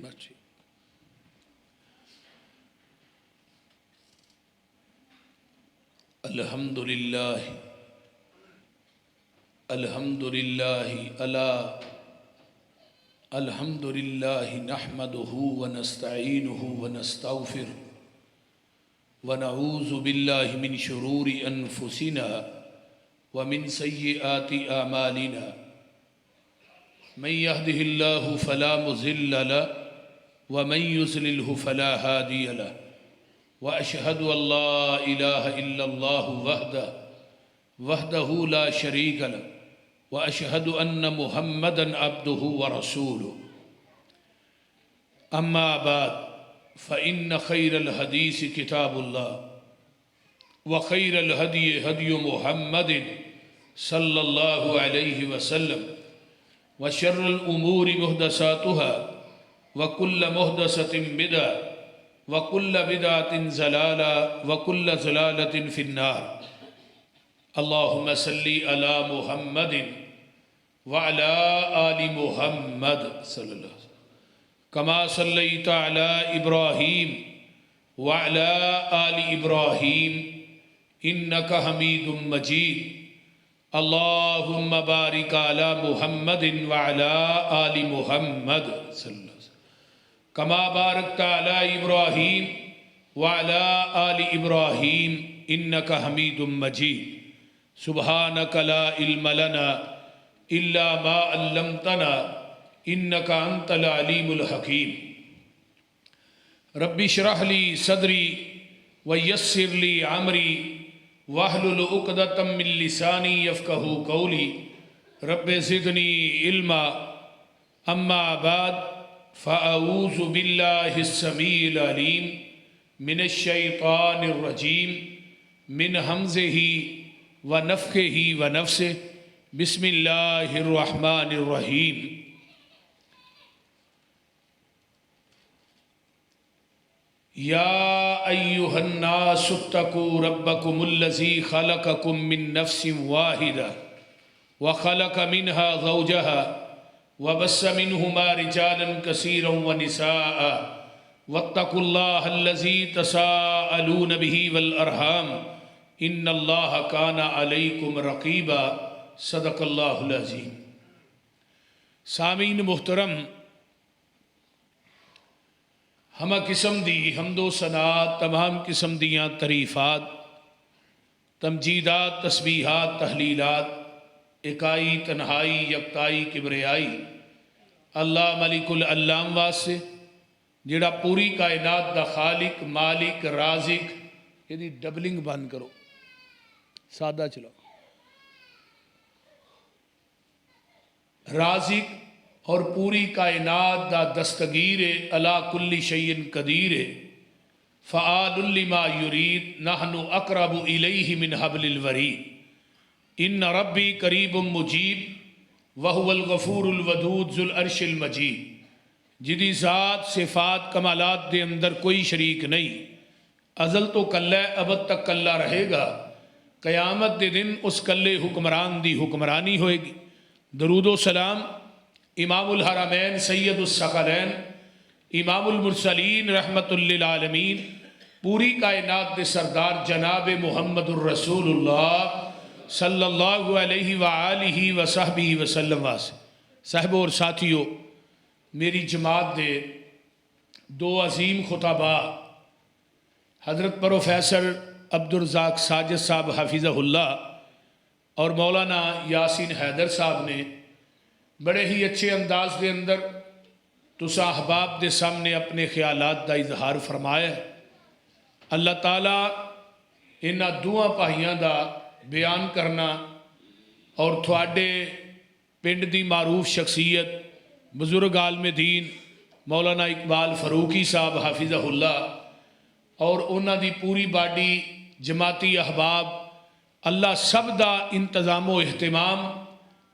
ہونا چاہیے۔ الحمدللہ الحمدللہ نحمده ونستعینه ونستغفره ونعوذ باللہ من شرور انفسنا ومن سیئات اعمالنا من يهده الله فلا مضل له ومن يضلل فلا هادي له واشهد ان لا اله الا الله وحده لا شريك له واشهد ان محمدا عبده ورسوله اما بعد فان خير الحديث كتاب الله وخير الهدي هدي محمد صلى الله عليه وسلم وشر الأمور محدثاتها وكل محدثة بدعة وكل بدعة ضلالة وكل ضلالة في النار اللهم صل على محمد وعلى آل محمد صلى الله عليه وسلم كما صليت على إبراهيم وعلى آل إبراهيم إنك حميد مجيد اللهم بارك على محمد وعلى آل محمد صلى الله عليه وسلم كما باركت على إبراهيم وعلى آل إبراهيم إنك حميد مجيد سبحانك لا علم لنا إلا ما علمتنا إنك أنت العليم الحكيم رب اشرح لي صدري ويسر لي عمري واحلل عقدۃ من لسانی یفقہوا قولی رب زدنی علما اما بعد فاعوذ باللہ السمیع العلیم من الشیطان الرجیم من ہمزہ ونفخہ ونفثہ بسم اللہ الرحمن الرحیم یا ایہا الناس اتقوا ربکم الذی خلقکم من نفس واحدہ وخلق منها زوجها وبث منہما رجالا کثیرا ونساء واتقوا اللہ الذی تساءلون به والارحام ان اللہ کان علیکم رقیبا صدق اللہ العظیم۔ سامعین محترم، ہمہ قسم دی حمد و ثنا، تمام قسم دیاں تعریفات، تمجیدات، تسبیحات، تحلیلات اکائی تنہائی یکتائی کبریائی اللہ ملک العلام واسطے جڑا پوری کائنات دا خالق مالک رازق، یہ دی ڈبلنگ بند کرو سادہ چلو، رازق اور پوری کائنات دا دستگیر علا کل شیء قدیر فعال لما یرید نحن اقرب الیہ من حبل الورید ان ربی قریب مجیب وہو الغفور الودود ذو العرش المجید، جدی ذات صفات کمالات دے اندر کوئی شریک نہیں، ازل تو کلہ ابد تک کلہ رہے گا، قیامت دے دن اس کلے حکمران دی حکمرانی ہوئے گی۔ درود و سلام امام الحرمین سید الثقلین امام المرسلین رحمت للعالمین پوری کائنات دے سردار جناب محمد الرسول اللہ صلی اللہ علیہ وآلہ وصحبہ وسلم واسے۔ صاحب اور ساتھیو، میری جماعت دے دو عظیم خطبہ حضرت پروفیسر عبدالرزاق ساجد صاحب حفظہ اللہ اور مولانا یاسین حیدر صاحب نے بڑے ہی اچھے انداز دے اندر تسا احباب دے سامنے اپنے خیالات دا اظہار فرمایا ہے۔ اللہ تعالیٰ انہاں دوہاں پاہیاں دا بیان کرنا اور تھوڑے پنڈ دی معروف شخصیت بزرگ عالم دین مولانا اقبال فاروقی صاحب حافظہ اللہ اور انہاں دی پوری باڈی جماعتی احباب، اللہ سب دا انتظام و اہتمام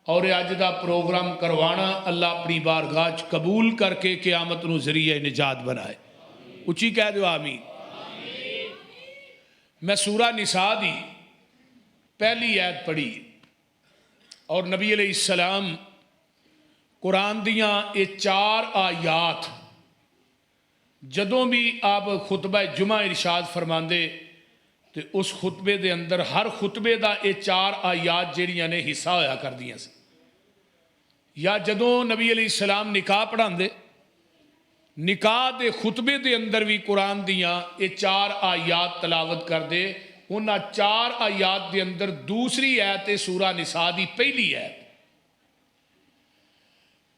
اور اج دا پروگرام کروانا اللہ اپنی بارگاہ قبول کر کے قیامت نو ذریعہ نجات بنائے۔ اچھی کہہ دو آمین۔ میں سورہ نساء دی پہلی آیت پڑھی اور نبی علیہ السلام قرآن دیاں یہ 4 آیات جدوں بھی آپ خطبہ جمعہ ارشاد فرماندے تو اس خطبے دے اندر ہر خطبے دا یہ 4 آیات جڑیاں نے حصہ ہویا کر دیاں سی، یا جدوں نبی علیہ السلام نکاح پڑھاندے نکاح دے خطبے دے اندر بھی قرآن دیاں یہ 4 آیات تلاوت کر دے، انہاں 4 آیات دے اندر دوسری آیت سورہ نساء دی پہلی آیت،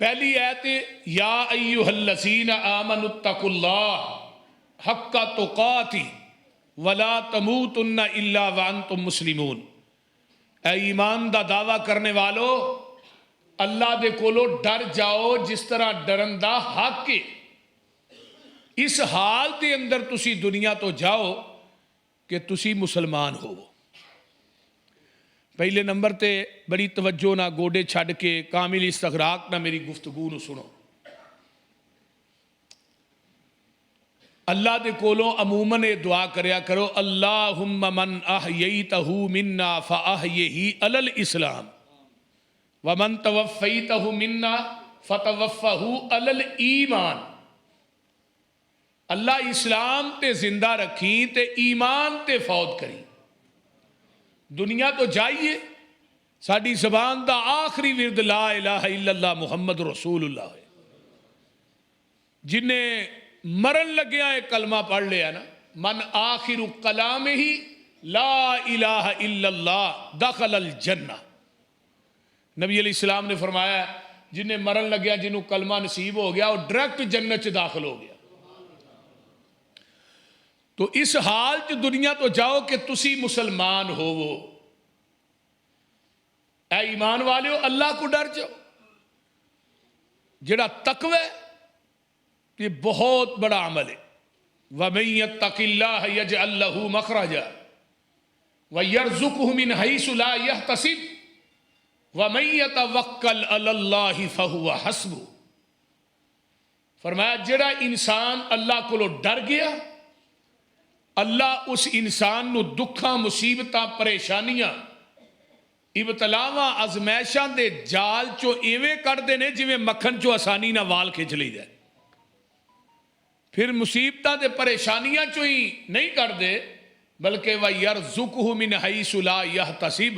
پہلی آیت یا ایھا الذین آمنوا اتقوا اللہ حق تقاتہ ولا تموتن الا وانتم مسلمون، اے ایمان دا دعویٰ کرنے والو اللہ دے کولو ڈر جاؤ جس طرح ڈرن دا حق ہے، اس حال دے اندر تسی دنیا تو جاؤ کہ تسی مسلمان ہو۔ پہلے نمبر تے بڑی توجہ نہ گوڈے چھڑ کے کامل استغراق نہ میری گفتگو نو سنو۔ اللہ دے کولوں عموماً یہ دعا کریا کرو اللہم من احییتہ منا فاحیہ علی الاسلام ومن توفیتہ منا فتوفہ علی الایمان، اللہ اسلام تے زندہ رکھیں تے ایمان تے فوت کریں۔ دنیا تو جائیے ساڑی زبان دا آخری ورد لا الہ الا اللہ محمد رسول اللہ ہے، جنہیں مرن لگیا ہے کلمہ پڑھ لیا نا، من آخر کلام ہی لا الہ الا اللہ دخل الجنہ، نبی علیہ السلام نے فرمایا جنہیں مرن لگیا جنہوں کلمہ نصیب ہو گیا وہ ڈائریکٹ جنت چ داخل ہو گیا۔ تو اس حال چ دنیا تو جاؤ کہ تسی مسلمان ہوو، اے ایمان والےو اللہ کو ڈر جاؤ۔ جڑا تقوی یہ بہت بڑا عمل ہے، وَمَن يَتَّقِ اللَّهَ يَجْعَل لَّهُ مَخْرَجًا وَيَرْزُقْهُ مِنْ حَيْثُ لَا يَحْتَسِبُ وَمَن يَتَوَكَّلْ عَلَى اللَّهِ فَهُوَ حَسْبُهُ، فرمایا جڑا انسان اللہ کو ڈر گیا اللہ اس انسان نو دکھاں مصیبتاں پریشانیاں ابتلاواں ازمائشاں دے جال چو ایویں کر دینے جویں مکھن چو آسانی نہ وال کھچ لی جائے، پھر مصیبتاں دے پریشانیاں چو ہی نہیں کر دے بلکہ وَيَرْزُقْهُ مِنْ حَيْثُ لَا يَحْتَسِبُ،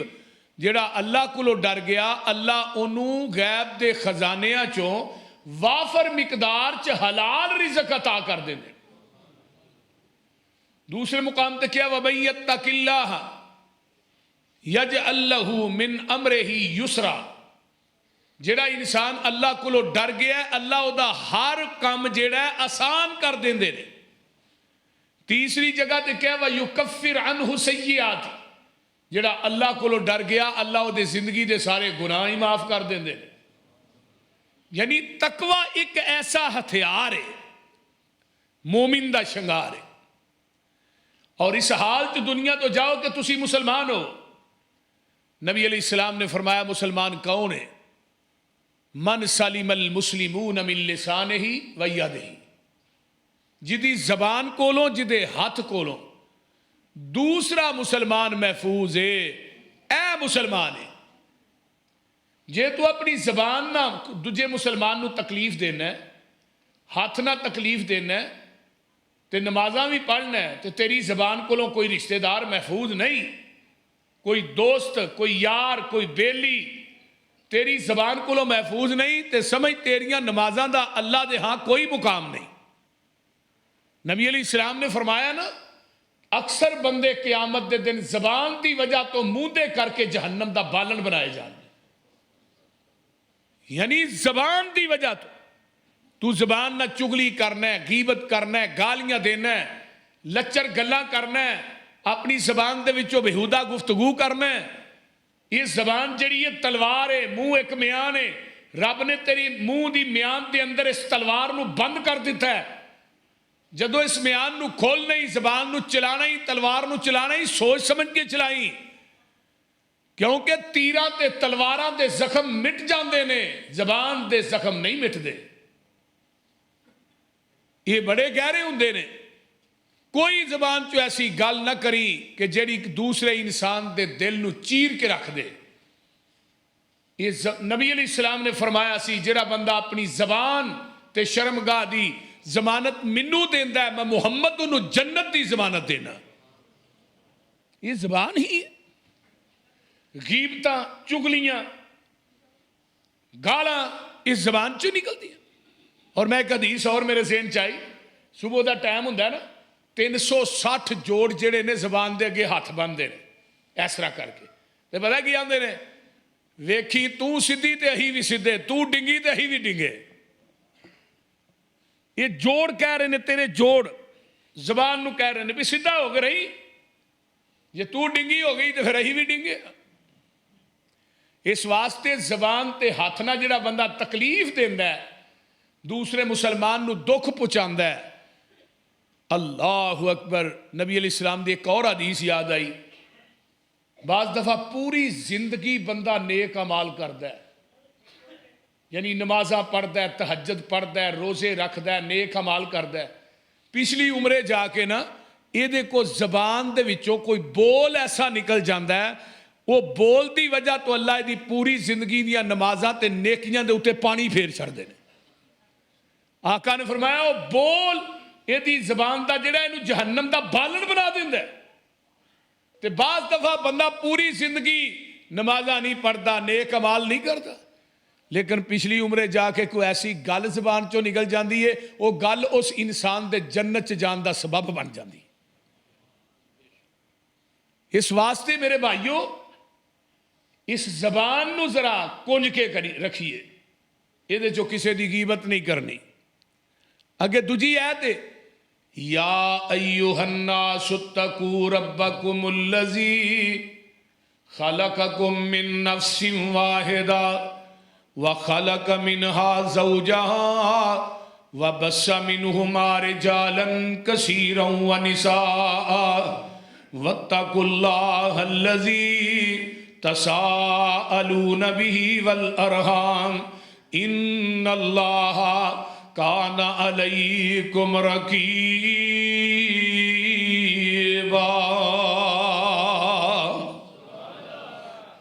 جڑا اللہ کو ڈر گیا اللہ انہوں غیب دے خزانیاں چو وافر مقدار چ حلال رزق عطا کر دے دے۔ دوسرے مقام تے کیا وَمَن يَتَّقِ اللَّهَ يَجْعَل لَّهُ مِنْ أَمْرِهِ يُسْرًا، جڑا انسان اللہ کو ڈر گیا ہے اللہ دا ہر کام جڑا ہے آسان کر دیں دے۔ تیسری جگہ تے کیا وَيُكَفِّرْ عَنْهُ سَيِّئَاتِ، جڑا اللہ کو ڈر گیا اللہ دے زندگی دے سارے گناہ ہی معاف کر دیں دے۔ یعنی تقوی ایک ایسا ہتھیار ہے مومن دا شنگار ہے، اور اس حال تو دنیا تو جاؤ کہ تسی مسلمان ہو۔ نبی علیہ السلام نے فرمایا مسلمان کون ہے؟ من سلم المسلمون من لسانہ و یدہ، جدی زبان کولوں جدے ہاتھ کولوں دوسرا مسلمان محفوظ ہے۔ اے مسلمان ہے جے تو اپنی زبان نہ دجے مسلمان نو تکلیف دینا ہے، ہاتھ نہ تکلیف دینا ہے تے نمازاں بھی پڑھنا ہے تے تیری زبان کولوں کوئی رشتہ دار محفوظ نہیں، کوئی دوست کوئی یار کوئی بیلی تیری زبان کولوں محفوظ نہیں تے سمجھ تیریاں نمازاں دا اللہ دے ہاں کوئی مقام نہیں۔ نبی علیہ السلام نے فرمایا نا اکثر بندے قیامت دے دن زبان دی وجہ تو موندے کر کے جہنم دا بالن بنائے جانے، یعنی زبان دی وجہ تو زبان نہ چگلی کرنا ہے، غیبت کرنا ہے، گالیاں دینا ہے، لچر گلاں کرنا ہے، اپنی زبان دے وچوں بےہودہ گفتگو کرنا ہے۔ یہ زبان جڑی ہے تلوار ہے، منہ ایک میان ہے، رب نے تیری منہ دی میان دے اندر اس تلوار نو بند کر دیتا ہے، جدو اس میان نو کھولنا ہی زبان نو چلانا ہی تلوار نو چلانا ہی سوچ سمجھ کے چلائی، کیونکہ تیراں تے تلواراں دے زخم مٹ جاندے نے زبان دے زخم نہیں مٹ دے، یہ بڑے گہرے ہوندے نے۔ کوئی زبان چو ایسی گل نہ کری کہ جیڑی دوسرے انسان دے دل نو چیر کے رکھ دے۔ یہ نبی علیہ السلام نے فرمایا سی جڑا بندہ اپنی زبان تے شرمگاہ دی ضمانت مینوں دیندا ہے، میں محمد انہوں جنت دی ضمانت دینا. یہ زبان ہی ہے. غیبتاں، چگلیاں، گالاں اس زبان چوں نکلتی ہیں. اور میں ایک حدیث اور میرے ذہن چ آئی، صبح دا ٹائم ہوندا ہے نا، 360 جوڑ جڑے نے زبان دے اگے ہاتھ بنتے ہیں اس طرح کر کے. تے پتہ کی آندے نے، ویکھی تو سدھی تے اہی بھی سدھے، تو ڈنگی تے اہی بھی ڈنگے. یہ جوڑ کہہ رہے نے، تیرے جوڑ زبان نو کہہ رہے نے بھی سیدھا ہو کے رہی، جے تو ڈنگی ہو گئی تو پھر اہی بھی ڈنگے. اس واسطے زبان تے ہاتھ نہ جڑا بندہ تکلیف دیندا ہے، دوسرے مسلمان نو دکھ پہنچاندا ہے. اللہ اکبر. نبی علیہ السلام دی ایک اور حدیث یاد آئی، بعض دفعہ پوری زندگی بندہ نیک اعمال کردا ہے، یعنی نمازاں پڑھدا ہے، تہجد پڑھدا ہے، روزے رکھدا ہے، نیک اعمال کردا ہے. پچھلی عمرے جا کے نا یہ کو زبان دے وچوں کوئی بول ایسا نکل جاندہ ہے، وہ بول دی وجہ تو اللہ دی پوری زندگی دیا نمازاں تے نیکیاں دے اتے پانی پھیر چھڑ دے. آقا نے فرمایا وہ بول یہ دی زبان دا جڑا انہوں جہنم دا بالن بنا دیندہ ہے. تے بعض دفعہ بندہ پوری زندگی نمازاں نہیں پڑھدا، نیک اعمال نہیں کردا، لیکن پچھلی عمرے جا کے کوئی ایسی گل زبان چوں نکل جاندی ہے، وہ گل اس انسان دے جنت چ جان دا سبب بن جاندی. اس واسطے میرے بھائیو اس زبان نو ذرا کنج کے رکھیے، یہ جو کسی دی غیبت نہیں کرنی. اگے دوجی آیت ہے، یا ایھا الناس اتقوا ربکم الذی خلقکم من نفس واحدہ وخلق منها زوجها وبث منهما رجالا كثيرا ونساء واتقوا الله الذي تساءلون به والأرحام ان الله كان عليكم رقيبا.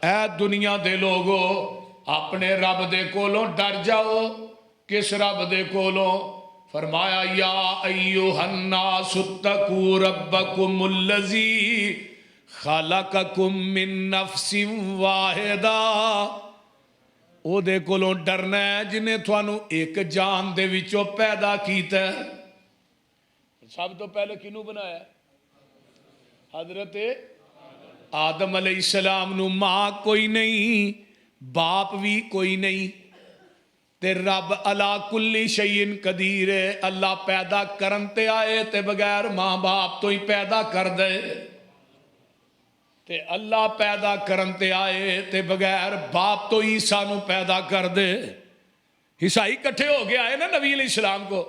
اے دنیا دے لوگو اپنے رب دے کولوں ڈر جاؤ. کس رب دے کولوں؟ فرمایا یا ایھا الناس اتقوا ربکم الذی خلقکم من نفس واحدہ. او دے کولوں ڈرنا ہے جنہیں تھانوں ایک جان دے وچوں پیدا کیتا ہے. سب تو پہلے کنوں بنایا؟ حضرت آدم علیہ السلام نو ماں کوئی نہیں، باپ بھی کوئی نہیں، تے رب علا کلی شیء قدیر ہے. اللہ پیدا کرن تے آئے تے بغیر ماں باپ تو ہی پیدا کر دے، تے اللہ پیدا کرن تے آئے تے بغیر باپ تو عیسیٰ نو پیدا کر دے. عیسائی کٹھے ہو گیا ہے نا نبی علیہ السلام کو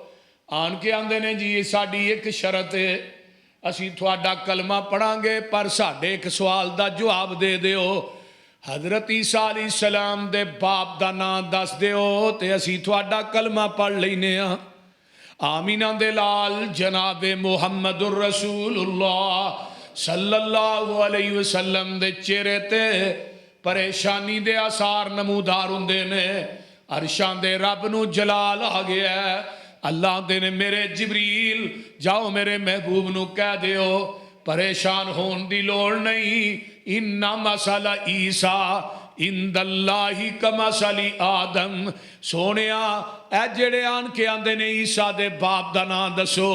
آن کے آندے نے جی ساڈی ایک شرط ہے، اسی تھوڑا کلمہ پڑھاں گے پر ساڈے ایک سوال دا جواب دے دیو. حضرت عیسیٰ علیہ السلام دے باپ دا نام دس دیو تے اسی تھوڑا کلمہ پڑھ لینے ہاں. آمینہ دے لال جناب محمد الرسول اللہ صلی اللہ علیہ وسلم دے چہرے تے پریشانی دے آثار نمودار ہوندے نے. عرشاں دے رب نو جلال آ گیا ہے. اللہ دے نے میرے جبریل جاؤ میرے محبوب نو کہہ دیو پریشان ہون دی لوڑ نہیں. انّا مسئلہ عیسیٰ عند اللہ کمثل آدم. سونیا اے جڑے آن کے آندے نے عیسیٰ دے باپ دا نام دسو،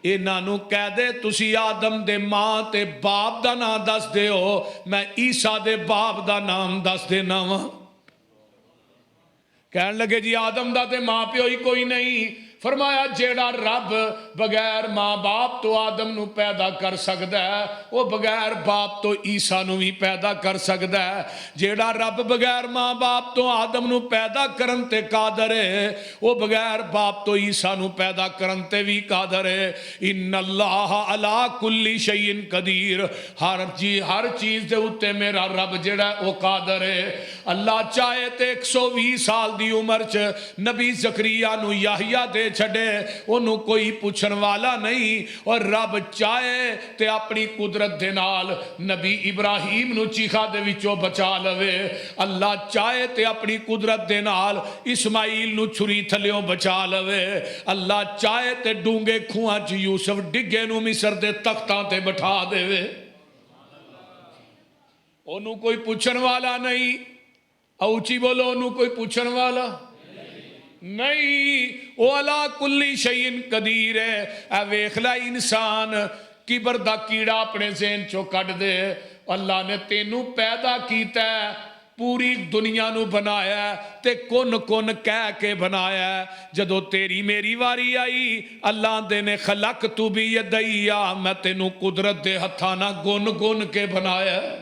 انہاں نو کہہ دے تسی آدم دے ماں تے باپ دا نام دس دے ہو، میں عیسیٰ دے باپ دا نام دس دینا وا. کہنے لگے جی آدم دا تے ماں پیو ہی کوئی نہیں. فرمایا جیڑا رب بغیر ماں باپ تو آدم نو پیدا کر سکتا ہے وہ بغیر باپ تو عیسیٰ نو بھی پیدا کر سکتا ہے. جیڑا رب بغیر ماں باپ تو آدم نو پیدا کرن تے قادر ہے وہ بغیر باپ تو عیسیٰ نو پیدا کرن تے بھی قادر ہے. ان اللہ علا کل شیء قدیر. ہر چیز دے اتے میرا رب جیڑا وہ قادر ہے. اللہ چاہے تے 120 سال دی عمر چ نبی زکریا نو یحییٰ دے چھڑے انہوں کوئی پوچھن والا نہیں اور رب چاہے تے اپنی قدرت دے نال نبی ابراہیم نو چیخا دے وچوں بچا لوے اللہ چاہے تے اپنی قدرت دے نال اسماعیل نو چھری تھلیوں بچا لوے اللہ چاہے تے ڈونگے کھواں چ یوسف ڈگے نو مصر دے تختاں تے بٹھا دے وے انہوں کوئی پوچھن والا نہیں اوچی بولو انہوں کوئی پوچھن والا نہیں وہ علا کلی شیء قدیر ہے اے ویکھ لے انسان کبر دا کیڑا اپنے ذہن چو کٹ دے اللہ نے تینوں پیدا کیتا ہے پوری دنیا نو بنایا ہے تے کن کن کہہ کے بنایا ہے جدو تیری میری واری آئی اللہ دے نے خلق تو بھی یدیا میں تینوں قدرت دے ہتھانا گن گن کے بنایا ہے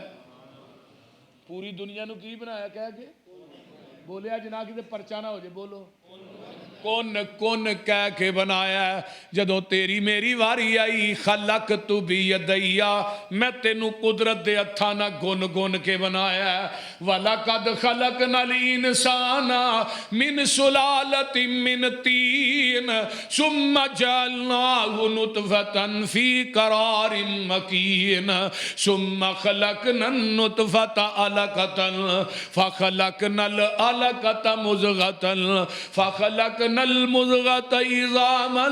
پوری دنیا نو کی بنایا کہہ کے بولیا جناب کی پرچہ نہ ہو جائے بولو کون کون کہہ کے بنایا ہے جدو تیری میری واری آئی خلق تو بھی یدیا میں تینوں قدرت دے ہتھاں نہ گن گن کے بنایا ہے وَلَقَدْ خَلَقْنَا الْإِنسَانَ مِنْ سُلَالَةٍ مِّنْ طِينٍ ثُمَّ جَعَلْنَاهُ نُطْفَةً فِي قَرَارٍ مَّكِينٍ ثُمَّ خَلَقْنَا النُّطْفَةَ عَلَقَةً فَخَلَقْنَا الْعَلَقَةَ مُضْغَةً فَخَلَقْنَا المضغة عظاما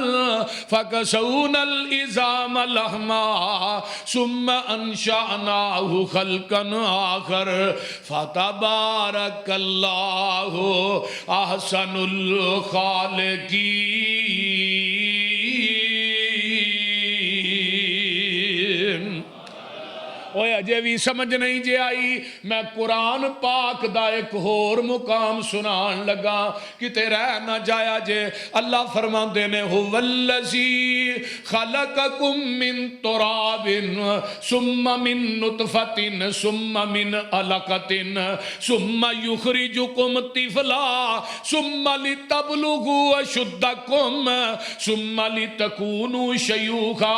فكسونا العظام لحما ثم انشأناه خلقا آخر فتبارك الله احسن الخالقين اوہ اجے بھی سمجھ نہیں جے آئی میں قرآن پاک دا ایک اور مقام سنان لگا کتے رہ نہ جایا جے اللہ فرمان دینے هو الذی خلقکم من تراب ثم من نطفت ثم من علقت ثم یخرجکم طفلا ثم لتبلغوا اشدکم ثم لتکونوا شیوخا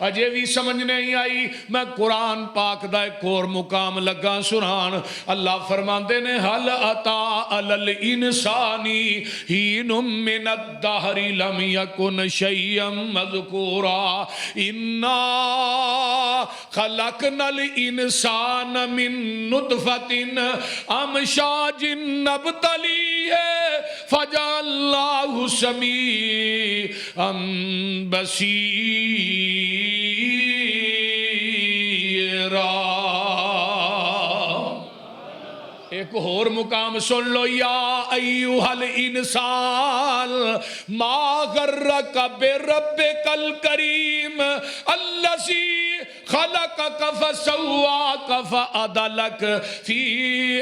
اجے بھی سمجھ نہیں آئی میں قرآن پاک دا ایک اور مقام لگا سنان اللہ فرماندے نے حل اتا علی الانسانی ہین من الدہر لم یکن شیئا مذکورا انا خلقنا الانسان من نطفت امشاج نبتلیہ فجعلناہ سمیعا ایک اور مقام سن لو یا ایوہ الانسان ما غرک بربک الکریم الذی خلقک فسواک فعدلک فی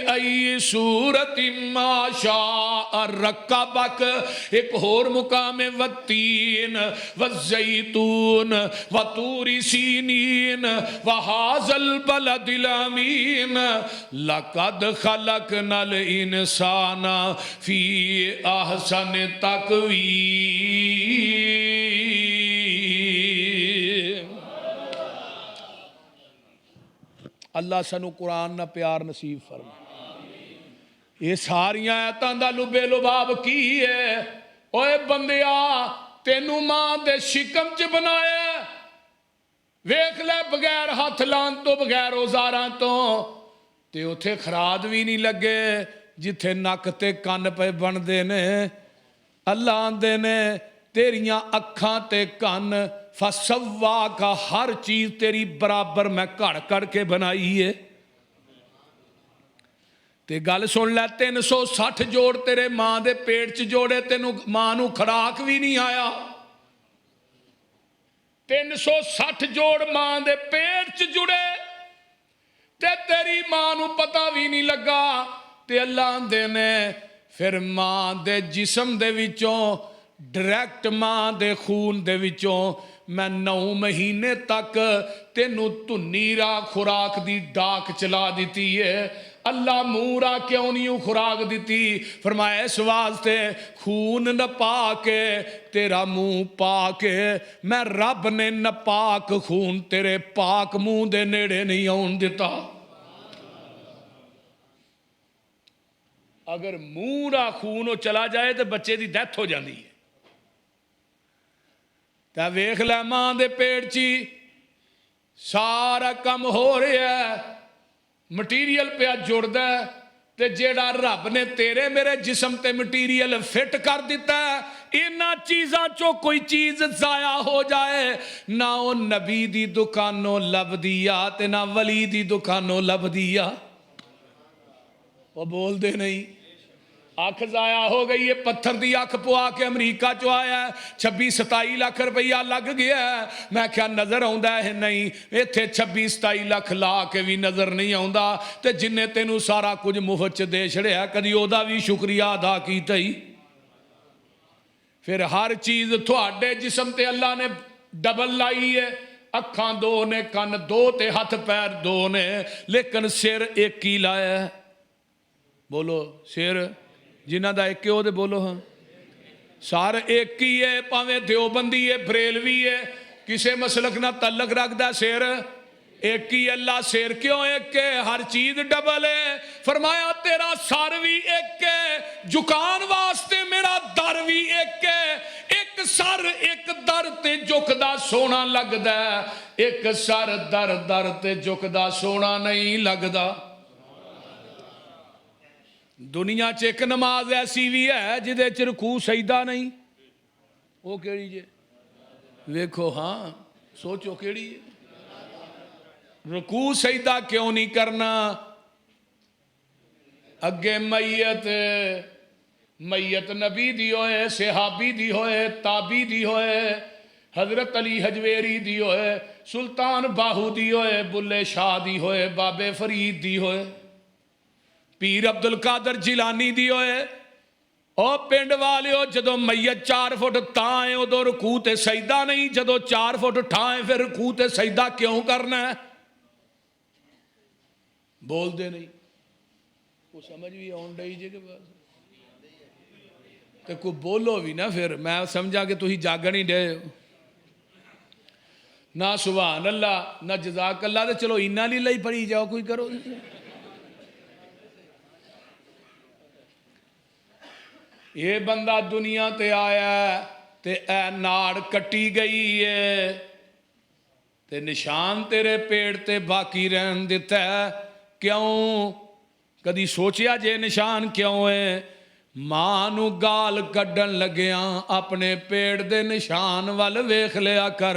ای صورت ما شاء رکبک ایک اور مقام والتین والزیتون وطور سینین وہذا البلد الامین لقد خلقنا الانسان فی احسن تقویم اللہ سنو قرآن نہ پیار نصیب فرما یہ ساریاں آیتاں دا لبے لباب کی ہے اوے بندیا تینوں ماں دے شکم چ بنایا ویکھ لے بغیر ہاتھ لان تو بغیر اوزاراں تو تے اتھے خراد بھی نہیں لگے جتھے نک تے کان پہ بن دے نے اللہ آندے نے تیریاں اکھاں تے کان فسوا کا ہر چیز تیری برابر میں کڑ کڑ کے بنائی ہے تے گل سن لے 360 جوڑ تیرے ماں دے پیٹ چ جوڑے تینوں ماں نو کھراک بھی نہیں آیا 360 جوڑ ماں دے پیٹ چ جڑے تے تیری ماں نو پتہ بھی نہیں لگا تے اللہ آندے نے پھر ماں دے جسم دے وچوں ڈائریکٹ ماں دے خون دے وچوں میں 9 مہینے تک تینوں تنیرا خوراک دی ڈاک چلا دیتی ہے اللہ مورا کیوں نہیں خوراک دیتی فرمایا اس واسطے خون نہ پاکے تیرا منہ پاکے میں رب نے نپاک خون تیرے پاک منہ دے نیڑے نہیں آن دیتا اگر مورا خون چلا جائے تو بچے دی ڈیتھ ہو جاندی ہے تے ویکھ لے ماں دے پیٹ چی سارا کم ہو رہا ہے، مٹیریل پیا جڑدا ہے، تے جیڑا رب نے تیرے میرے جسم تے مٹیریل فٹ کر دیتا ہے، انہاں چیزاں چو کوئی چیز ضائع ہو جائے نہ او نبی دی دکانوں لب دیا تے نہ ولی دی دکانوں لب دیا۔ وہ بول دے نہیں، آنکھ ضائع ہو گئی ہے، پتھر دی آنکھ پوا کے امریکہ چو آیا ہے، 26-27 لاکھ روپیہ لگ گیا ہے، میں کیا نظر آؤندا ہے؟ نہیں، ایتھے 26-27 لاکھ لا کے بھی نظر نہیں آؤندا، تے جنہیں تینوں سارا کچھ مفت دے چھڑیا کدی او دا بھی شکریہ ادا کیتا ہی۔ پھر ہر چیز تھوڑے جسم تے اللہ نے ڈبل لائی ہے، اکھاں دو نے، کن دو تے، ہاتھ پیر دو نے، لیکن سر ایک ہی لایا ہے۔ بولو سر جنہ دا ایک ہو دے بولو ہاں، سار ایک ہی ہے، پاویں دیوبندی ہے، بریلوی ہے، کسے مسلک نہ تعلق رکھ دا، سر ایک ہی۔ اللہ سر کیوں ایک ہے؟ ہر چیز ڈبل ہے۔ فرمایا تیرا سر بھی ایک ہے، جھکان واسطے میرا در بھی ایک ہے۔ ایک سر ایک در تے جھکدا سونا لگدا ہے، ایک سر در در تے جھکدا سونا نہیں لگدا۔ دنیا چ ایک نماز ایسی بھی ہے جدے چ رکوع سجدہ نہیں، وہ کیڑی جے؟ ویکھو ہاں، سوچو کیڑی ہے؟ رکوع سجدہ کیوں نہیں کرنا؟ اگے میت نبی دی ہوئے، صحابی دی ہوئے، تابی دی ہوئے، حضرت علی حجویری دی ہوئے، سلطان باہو دی ہوئے، بلے شاہ دی ہوئے، بابے فرید دی ہوئے، پیر عبدالقادر جیلانی دی ہوئے، او پنڈ والے ہو جدو میت 4 فٹ تائیں ادو رکوع تے سجدہ نہیں، جدو 4 فٹ ٹھائیں پھر رکوع تے سجدہ کیوں کرنا ہے؟ بول دے نہیں، وہ سمجھ بھی آن ڈائی جے کے پاس تے کو بولو بھی نا، پھر میں سمجھا کہ تھی جاگن ہی ڈے نہ سبحان اللہ نہ جزاک اللہ، تے چلو انہاں لی لئی پڑھی جاؤ، کوئی کرو۔ یہ بندہ دنیا تے آیا ہے تے اے ناڑ کٹی گئی ہے تے نشان تیرے پیڑ تے باقی رہن دیتا ہے، کیوں؟ کدی سوچیا جے نشان کیوں ہے؟ ماں نو گال کڈن لگیاں اپنے پیڑ دے نشان وال ویکھ لیا کر۔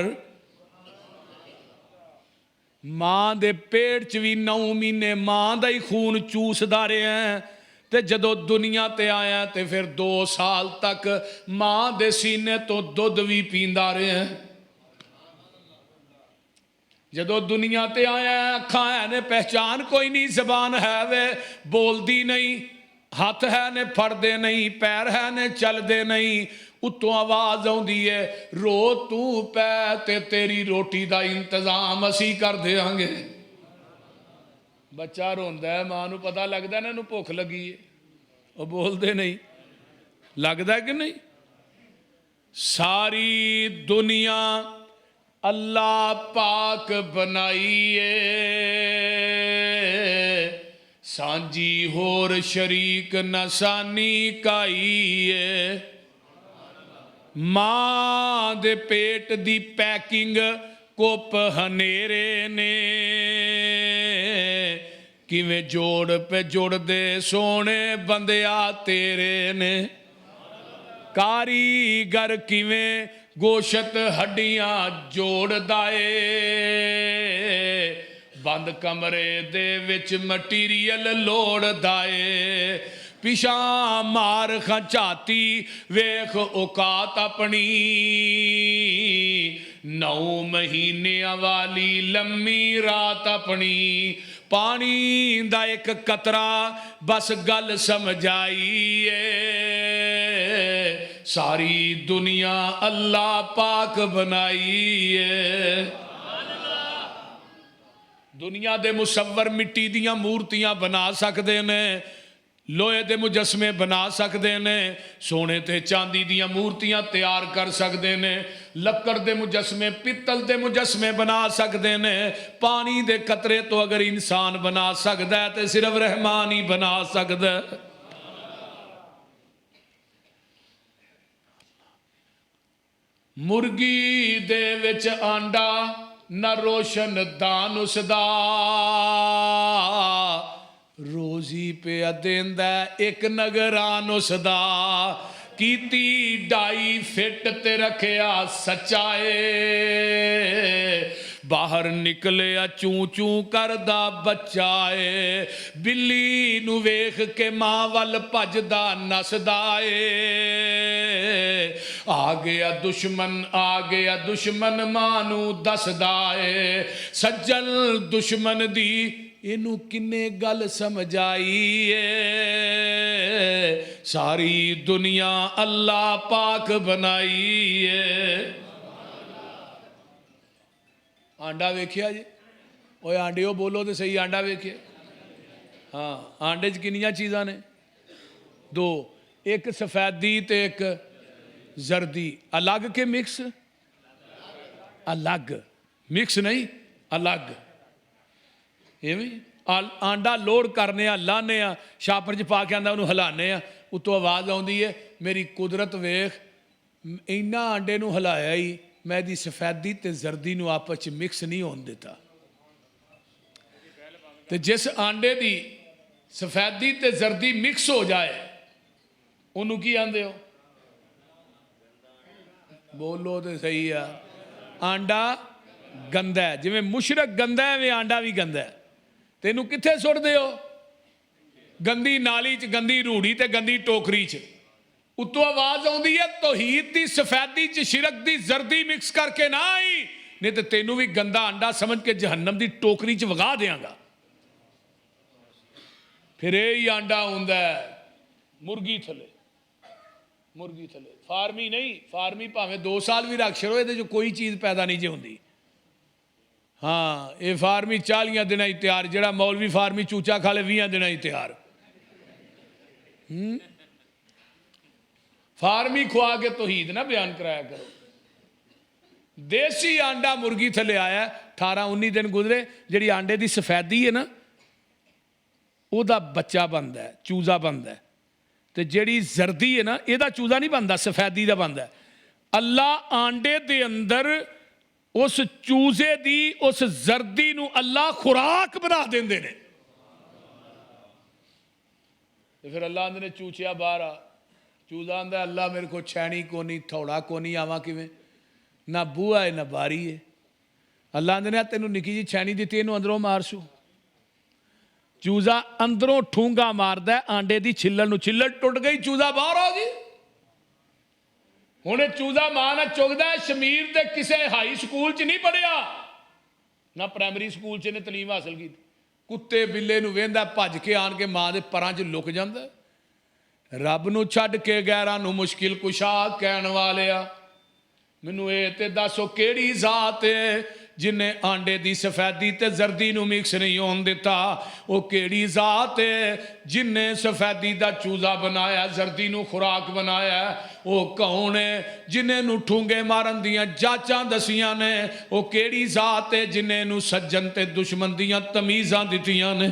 ماں دے پیڑ چ بھی 9 مہینے ماں دا ہی خون چوس دارے ہیں، تے جدو دنیا تے آیا تے پھر 2 سال تک ماں دے سینے تو دودھ بھی پیندا رہے ہیں۔ جدو دنیا تے آیا اکھاں ہے نے پہچان کوئی نہیں، زبان ہے وے بول دی نہیں، ہاتھ ہے نے پھڑ دے نہیں، پیر ہے نے چل دے نہیں، اتوں آواز آؤں دیئے رو تو پہ تے تیری روٹی دا انتظام اسی کر دے آنگے۔ بچہ روندہ ہے، ماں نو پتہ لگدا ہے نا نو بھوک لگی ہے، وہ بول دے نہیں، لگدا ہے کہ نہیں؟ ساری دنیا اللہ پاک بنائیے، سانجی ہور شریک نسانی کائیے، ماں دے پیٹ دی پیکنگ کوپ ہنیرے نے، کیویں جوڑ پہ جوڑ دے سونے بندیا تیرے نے، کاریگر کیویں گوشت ہڈیاں جوڑ دائے، بند کمرے دے وچ مٹیریل لوڑ دائے، پیشاں مار کھچاتی ویکھ اوقات اپنی، 9 مہینے والی لمبی رات اپنی، پانی دا ایک قطرہ بس گل سمجھائیے، ساری دنیا اللہ پاک بنائیے۔ دنیا دے مصور مٹی دیاں مورتیاں بنا سکدے نے، لوہے دے مجسمے بنا سکدے نے، سونے تے چاندی دیاں مورتیاں تیار کر سکدے نے، لکڑ دے مجسمے پتل دے مجسمے بنا سکدے نے، پانی دے قطرے تو اگر انسان بنا سکدا ہے تے صرف رحمان ہی بنا سکدا ہے۔ ਮੁਰਗੀ ਦੇ ਵਿੱਚ ਆਂਡਾ ਨਾ ਰੋਸ਼ਨ ਦਾਨ ਉਸਦਾ, ਰੋਜ਼ੀ ਪਿਆ ਦੇਂਦਾ ਇੱਕ ਨਗਰਾਨ ਉਸਦਾ, ਕੀਤੀ 2.5 ਫਿੱਟ ਤੇ ਰੱਖਿਆ ਸੱਚਾ ਏ, ਬਾਹਰ ਨਿਕਲਿਆ ਚੂੰ ਚੂੰ ਕਰਦਾ ਬੱਚਾ ਏ, ਬਿੱਲੀ ਨੂੰ ਵੇਖ ਕੇ ਮਾਂ ਵੱਲ ਭੱਜਦਾ ਨੱਸਦਾ ਏ, ਆ ਗਿਆ ਦੁਸ਼ਮਨ ਮਾਂ ਨੂੰ ਦੱਸਦਾ ਏ, ਸੱਜਣ ਦੁਸ਼ਮਨ ਦੀ ਇਹਨੂੰ ਕਿੰਨੇ ਗੱਲ ਸਮਝਾਈ ਏ, ਸਾਰੀ ਦੁਨੀਆ ਅੱਲਾ ਪਾਕ ਬਣਾਈ ਏ। ਆਂਡਾ ਵੇਖਿਆ ਜੀ? ਓਏ ਆਂਡਿਓ ਬੋਲੋ ਤੇ ਸਹੀ, ਆਂਡਾ ਵੇਖਿਆ? ਹਾਂ, ਆਂਡੇ 'ਚ ਕਿੰਨੀਆਂ ਚੀਜ਼ਾਂ ਨੇ? 2, ਇੱਕ ਸਫੈਦੀ ਤੇ ਇੱਕ ਜ਼ਰਦੀ। ਅਲੱਗ ਕੇ ਮਿਕਸ? ਅਲੱਗ, ਮਿਕਸ ਨਹੀਂ, ਅਲੱਗ। ਇਵੇਂ ਆਂਡਾ ਲੋਡ ਕਰਨੇ ਆ, ਲਾਹਨੇ ਆ, ਛਾਪਰ 'ਚ ਪਾ ਕੇ ਆਂਦਾ ਉਹਨੂੰ ਹਿਲਾਉਂਦੇ ਆ, ਉੱਤੋਂ ਆਵਾਜ਼ ਆਉਂਦੀ ਹੈ, ਮੇਰੀ ਕੁਦਰਤ ਵੇਖ, ਇੰਨਾ ਆਂਡੇ ਨੂੰ ਹਿਲਾਇਆ ਹੀ ਮੈਂ ਇਹਦੀ ਸਫੈਦੀ ਤੇ ਜ਼ਰਦੀ ਨੂੰ ਆਪਸ 'ਚ ਮਿਕਸ ਨਹੀਂ ਹੋਣ ਦਿੱਤਾ। ਤੇ ਜਿਸ ਆਂਡੇ ਦੀ ਸਫੈਦੀ ਤੇ ਜ਼ਰਦੀ ਮਿਕਸ ਹੋ ਜਾਏ ਉਹਨੂੰ ਕੀ ਆਂਦੇ ਹੋ? ਬੋਲੋ ਤੇ ਸਹੀ ਆ। ਆਂਡਾ ਗੰਦਾ ਹੈ, ਜਿਵੇਂ ਮੁਸ਼ਰਕ ਗੰਦਾ ਹੈ, ਐਵੇਂ ਆਂਡਾ ਵੀ ਗੰਦਾ ਹੈ। ਤੈਨੂੰ ਕਿੱਥੇ ਸੁੱਟਦੇ ਹੋ? ਗੰਦੀ ਨਾਲੀ 'ਚ, ਗੰਦੀ ਰੂੜੀ ਤੇ ਗੰਦੀ ਟੋਕਰੀ 'ਚ। ਉੱਤੋਂ ਆਵਾਜ਼ ਆਉਂਦੀ ਹੈ ਤੌਹੀਦ ਦੀ ਸਫੈਦੀ 'ਚ ਸ਼ਿਰਕ ਦੀ ਜ਼ਰਦੀ ਮਿਕਸ ਕਰਕੇ ਨਾ ਆਈ, ਨਹੀਂ ਤੇ ਤੈਨੂੰ ਵੀ ਗੰਦਾ ਆਂਡਾ ਸਮਝ ਕੇ ਜਹੰਨਮ ਦੀ ਟੋਕਰੀ 'ਚ ਵਗਾ ਦਿਆਂਗਾ। ਫਿਰ ਇਹ ਹੀ ਆਂਡਾ ਹੁੰਦਾ ਮੁਰਗੀ ਥੱਲੇ, ਮੁਰਗੀ ਥੱਲੇ। ਫਾਰਮੀ ਨਹੀਂ, ਫਾਰਮੀ ਭਾਵੇਂ 2 ਸਾਲ ਵੀ ਰੱਖ ਛੜੋ, ਇਹਦੇ 'ਚ ਕੋਈ ਚੀਜ਼ ਪੈਦਾ ਨਹੀਂ ਜੇ ਹੁੰਦੀ। ਹਾਂ, ਇਹ ਫਾਰਮੀ 40 ਦਿਨਾਂ ਹੀ ਤਿਆਰ, ਜਿਹੜਾ ਮੌਲਵੀ ਫਾਰਮੀ ਚੂਚਾ ਖਾ ਲੇ 20 ਦਿਨਾਂ ਹੀ ਤਿਆਰ। ਫਾਰਮੀ ਖਵਾ ਕੇ ਤੌਹੀਦ ਨਾ ਬਿਆਨ ਕਰਾਇਆ ਕਰੋ। ਦੇਸੀ ਆਂਡਾ ਮੁਰਗੀ ਥੱਲੇ ਆਇਆ, 18-19 ਦਿਨ ਗੁਜ਼ਰੇ, ਜਿਹੜੀ ਆਂਡੇ ਦੀ ਸਫੈਦੀ ਹੈ ਨਾ ਉਹਦਾ ਬੱਚਾ ਬਣਦਾ, ਚੂਜ਼ਾ ਬਣਦਾ, ਤੇ ਜਿਹੜੀ ਜ਼ਰਦੀ ਹੈ ਨਾ ਇਹਦਾ ਚੂਜ਼ਾ ਨਹੀਂ ਬਣਦਾ, ਸਫੈਦੀ ਦਾ ਬਣਦਾ। ਅੱਲਾ ਆਂਡੇ ਦੇ ਅੰਦਰ ਉਸ ਚੂਜ਼ੇ ਦੀ, ਉਸ ਜ਼ਰਦੀ ਨੂੰ ਅੱਲਾ ਖੁਰਾਕ ਬਣਾ ਦਿੰਦੇ ਨੇ। ਤੇ ਫਿਰ ਅੱਲਾ ਆਂਦੇ ਨੇ ਚੂਚਿਆ ਬਾਹਰ ਆ। ਚੂਜ਼ਾ ਆਂਦਾ ਅੱਲਾ ਮੇਰੇ ਕੋਲ ਛੈਣੀ ਕੋਨੀ, ਥੋੜਾ ਕੋਨੀ, ਆਵਾਂ ਕਿਵੇਂ? ਨਾ ਬੂਹਾ ਹੈ ਨਾ ਬਾਰੀ ਹੈ। ਅੱਲਾ ਆਂਦੇ ਨੇ ਤੈਨੂੰ ਨਿੱਕੀ ਜੀ ਛੈਣੀ ਦਿੱਤੀ, ਇਹਨੂੰ ਅੰਦਰੋਂ ਮਾਰਸੂ। ਚੂਜ਼ਾ ਅੰਦਰੋਂ ਠੂੰਗਾ ਮਾਰਦਾ ਆਂਡੇ ਦੀ ਛਿੱਲੜ ਨੂੰ, ਛਿੱਲੜ ਟੁੱਟ ਗਈ, ਚੂਜ਼ਾ ਬਾਹਰ ਆ ਗਈ। ਹੁਣ ਇਹ ਚੂਜ਼ਾ ਮਾਂ ਨਾਲ ਚੁਗਦਾ। ਸ਼ਮੀਰ ਦੇ ਕਿਸੇ ਹਾਈ ਸਕੂਲ 'ਚ ਨਹੀਂ ਪੜ੍ਹਿਆ, ਨਾ ਪ੍ਰਾਇਮਰੀ ਸਕੂਲ 'ਚ ਇਹਨੇ ਤਾਲੀਮ ਹਾਸਲ ਕੀਤੀ। ਕੁੱਤੇ ਬਿੱਲੇ ਨੂੰ ਵੇਂਦਾ, ਭੱਜ ਕੇ ਆਣ ਕੇ ਮਾਂ ਦੇ ਪਰਾਂ 'ਚ ਲੁਕ ਜਾਂਦਾ। ਰੱਬ ਨੂੰ ਛੱਡ ਕੇ ਗੈਰਾਂ ਨੂੰ ਮੁਸ਼ਕਿਲ ਕੁਸ਼ਾ ਕਹਿਣ ਵਾਲਿਆ, ਮੈਨੂੰ ਇਹ ਤੇ ਦੱਸੋ ਕਿਹੜੀ ਜ਼ਾਤ ਹੈ ਜਿਨੇ ਆਂਡੇ ਦੀ ਸਫੈਦੀ ਤੇ ਜ਼ਰਦੀ ਨੂੰ ਮਿਕਸ ਨਹੀਂ ਹੋਣ ਦਿੱਤਾ? ਉਹ ਕਿਹੜੀ ਜ਼ਾਤ ਹੈ ਜਿਨੇ ਸਫੈਦੀ ਦਾ ਚੂਜ਼ਾ ਬਣਾਇਆ, ਜ਼ਰਦੀ ਨੂੰ ਖੁਰਾਕ ਬਣਾਇਆ? ਉਹ ਕੌਣ ਹੈ ਜਿਨੇ ਨੂੰ ਠੂੰਗੇ ਮਾਰਨ ਦੀਆਂ ਜਾਚਾਂ ਦਸੀਆਂ ਨੇ? ਉਹ ਕਿਹੜੀ ਜ਼ਾਤ ਹੈ ਜਿਨੇ ਨੂੰ ਸੱਜਣ ਤੇ ਦੁਸ਼ਮਣ ਦੀਆਂ ਤਮੀਜ਼ਾਂ ਦਿੱਤੀਆਂ ਨੇ?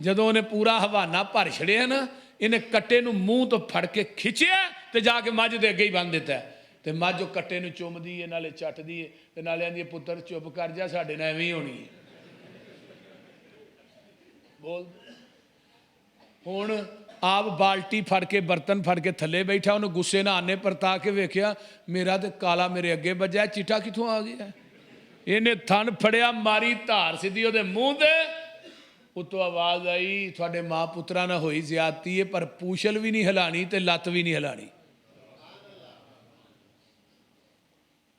ਜਦੋਂ ਉਹਨੇ ਪੂਰਾ ਹਵਾਨਾ ਭਰ ਛੜਿਆ ਨਾ, ਇਹਨੇ ਕੱਟੇ ਨੂੰ ਮੂੰਹ ਤੋਂ ਫੜ ਕੇ ਖਿੱਚਿਆ ਤੇ ਜਾ ਕੇ ਮੱਝ ਦੇ ਅੱਗੇ ਹੀ ਬੰਨ ਦਿੱਤਾ। ਤੇ ਮੱਝ ਉਹ ਕੱਟੇ ਨੂੰ ਚੁੰਮਦੀ ਹੈ, ਨਾਲੇ ਚੱਟਦੀ ਹੈ, ਤੇ ਨਾਲੇ ਆਂਦੀ ਹੈ ਪੁੱਤਰ ਚੁੱਪ ਕਰ ਜਾ, ਸਾਡੇ ਨਾਲ ਐਵੇਂ ਹੀ ਹੋਣੀ ਹੈ। ਬੋਲ। ਹੁਣ آپ بالٹی پھڑ کے برتن پھڑ کے تھلے بیٹھا انہوں غصے نہ آنے پر تا کے ویکھیا میرا تے کالا میرے اگے بجا ہے چٹا کتوں آ گیا انہیں تھن پھڑیا ماری دھار سیدھی وہ منہ دے اتو آواز آئی تھوڑے ماں پترا نہ ہوئی زیادتی ہے پر پوچھل بھی نہیں ہلانی تے لت بھی نہیں ہلانی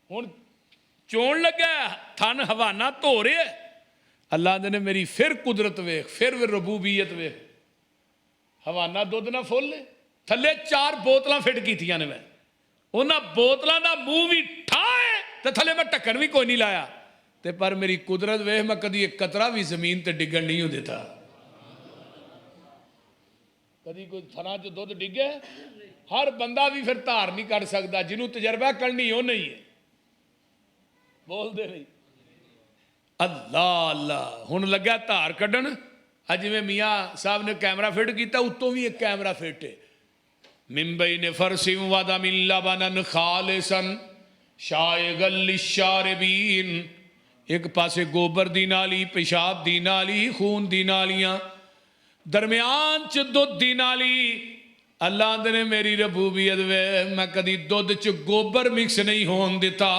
ہوں چون لگا تھن حوانہ دھو رہے اللہ نے میری پھر قدرت ویخ پھر ربوبیت ویخ حوانہ دودھ نہ فل لے تھلے 4 بوتلاں فٹ کیتیاں نے میں انہاں بوتلاں دا منہ بھی ٹھائے تے تھلے میں ٹکن بھی کوئی نہیں لایا تے پر میری قدرت ویخ میں کدی ایک قطرہ بھی زمین تے ڈگن نہیں ہو دیتا کدی کوئی تھنا جو دودھ ڈگے ہر بندہ بھی پھر دھار نہیں کر سکتا جنہوں تجربہ کرنی ہو نہیں ہے بول دے نہیں اللہ اللہ ہن لگا دھار کڈن اج میں میاں صاحب نے کیمرہ فٹ کیتا اتوں بھی ایک کیمرہ فٹ ہے من بین فرس و دم لبنا خالصا شائغا للشاربین ایک پاسے گوبر دی نالی پیشاب دی نالی خون دی نالیاں درمیان چ دودھ دی نالی اللہ نے میری ربوبیت وے میں کدی دودھ چ گوبر مکس نہیں ہون دیتا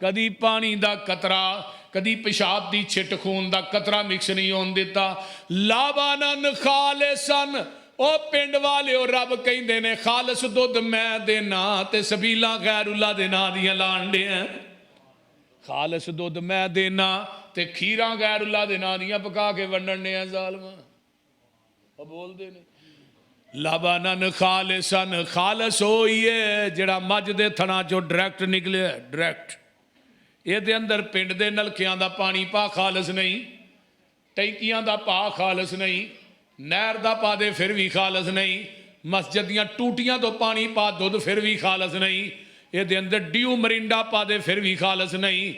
کدی پانی دا قطرہ کدی پیشاب دی چھٹ خون دا قطرہ مکس نہیں ہون دیتا لابانن خالصن او پنڈ والے او رب کہیں دینے خالص دودھ میں دینا تے سبیلہ غیر اللہ دینا دیاں لانڈے ہیں خالص دودھ میں دینا تے کھیراں غیر اللہ دینا دیاں پکا کے ونڈنے ہیں ظالمہ وہ بول دینے لابانن خالصن خالص ہوئی ہے جڑا مجھ دے تھنا جو ڈریکٹ نکلے ہے ڈریکٹ یہ دے اندر پنڈ دے نلکیاں دا پانی پا خالص نہیں ٹینکیاں دا پا خالص نہیں نہر دا پا دے پھر بھی خالص نہیں مسجدیاں ٹوٹیاں تو پانی پا دودھ پھر بھی خالص نہیں یہ دے اندر ڈیو مرنڈا پا دے پھر بھی خالص نہیں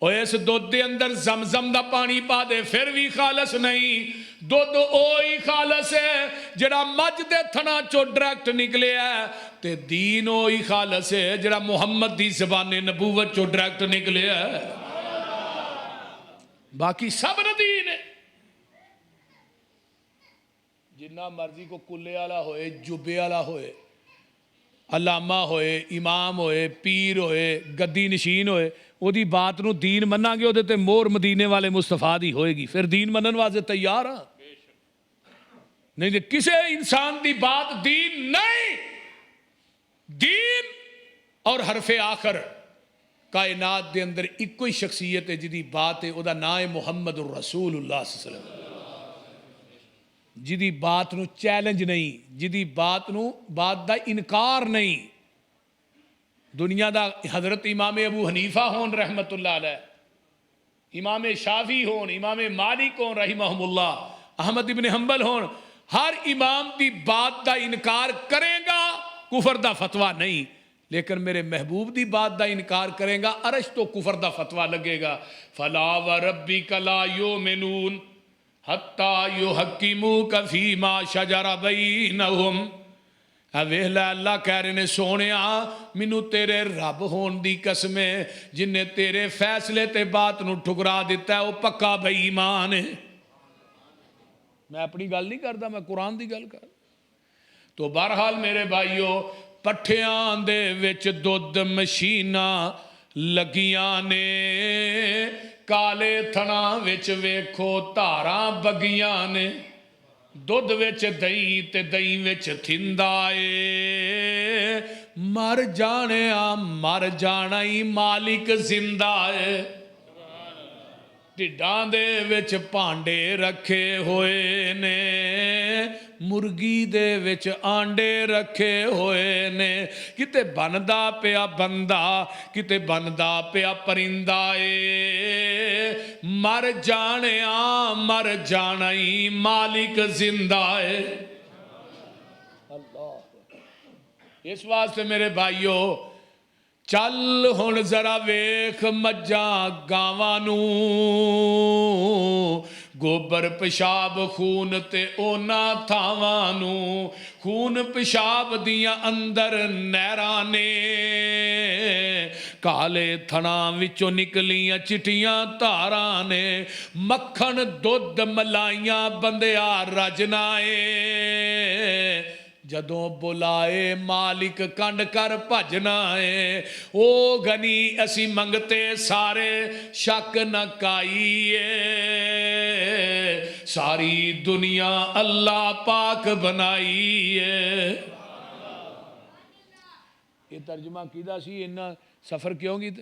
اور اس دودھ دے اندر زمزم دا پانی پا دے پھر بھی خالص نہیں دودھ اوہی خالص ہے جڑا مجھ دے تھنا چو ڈریکٹ نکلے ہے تے دین اوہی خالص ہے جڑا محمد دی زبان نبوت چو ڈریکٹ نکلے ہے باقی سب نہ دین ہے جنہ مرضی کو کلے والا ہوئے جبے والا ہوئے علامہ ہوئے امام ہوئے پیر ہوئے گدی نشین ہوئے وہ دی بات نو دین مننا گے وہ تے مور مدینے والے مصطفیٰ دی ہوئے گی پھر دین منن واسطے تیار ہاں نہیں تے کسے انسان دی بات دین نہیں دین اور حرف آخر کائنات دے اندر ایک کوئی شخصیت ہے جدی بات ہے او دا نام ہے محمد الرسول اللہ صلی اللہ علیہ وسلم جدی بات نو چیلنج نہیں جدی بات نو بات دا انکار نہیں دنیا دا حضرت امام ابو حنیفہ ہون رحمت اللہ علیہ امام شافعی ہون امام مالک ہون رحمہم اللہ احمد ابن حنبل ہون ہر امام دی بات دا انکار کرے گا کفر دا فتویٰ نہیں لیکن میرے محبوب دی بات دا انکار کرے گا عرش تو کفر دا فتویٰ لگے گا فلا وربک لا یؤمنون حتی یحکموک فیما شجر بینہم ویلا اللہ کہہ رہے نے سونیا مینوں تیرے رب ہون دی قسم ہے جن نے تیرے فیصلے تے بات نو ٹھکرا دیتا ہے وہ پکا بے ایمان ہے میں اپنی گل نہیں کرتا میں قرآن دی گل کر تو بہرحال میرے بھائیو پٹھیاں دے وچ دودھ مشیناں لگیاں نے کالے تھنا وچ ویکھو دھاراں بگیاں نے دودھ وچ دہی تے دہی وچ تھندا اے مر جانا ہی مالک زندہ ہے ٹھڈاں دے وچ پانڈے رکھے ہوئے نے مرگی دے وچ آنڈے رکھے ہوئے نے کتے بندا پیا بندہ کتے بندا پیا پرندہ اے مر جانا ہی مالک زندہ ہے اللہ اس واسطے میرے بھائیو ਚੱਲ ਹੁਣ ਜ਼ਰਾ ਵੇਖ ਮੱਝਾਂ ਗਾਵਾਂ ਨੂੰ, ਗੋਬਰ ਪਿਸ਼ਾਬ ਖੂਨ ਤੇ ਉਹਨਾਂ ਥਾਵਾਂ ਨੂੰ, ਖੂਨ ਪਿਸ਼ਾਬ ਦੀਆਂ ਅੰਦਰ ਨਹਿਰਾਂ ਨੇ, ਕਾਲੇ ਥਣਾਂ ਵਿੱਚੋਂ ਨਿਕਲੀਆਂ ਚਿੱਟੀਆਂ ਧਾਰਾਂ ਨੇ, ਮੱਖਣ ਦੁੱਧ ਮਲਾਈਆਂ ਬੰਦਿਆ ਰਜਨਾ ਏ, ਜਦੋਂ ਬੁਲਾਏ ਮਾਲਿਕ ਕੰਡ ਕਰ ਭਜਨਾ ਏ, ਉਹ ਗਨੀ ਅਸੀਂ ਮੰਗਤੇ ਸਾਰੇ ਸ਼ੱਕ ਨਾ ਕਾਈਏ, ਸਾਰੀ ਦੁਨੀਆ ਅੱਲਾ ਪਾਕ ਬਣਾਈ ਏ। ਇਹ ਤਰਜਮਾ ਕਿਹਦਾ ਸੀ? ਇੰਨਾ ਸਫਰ ਕਿਉਂ ਕੀਤਾ?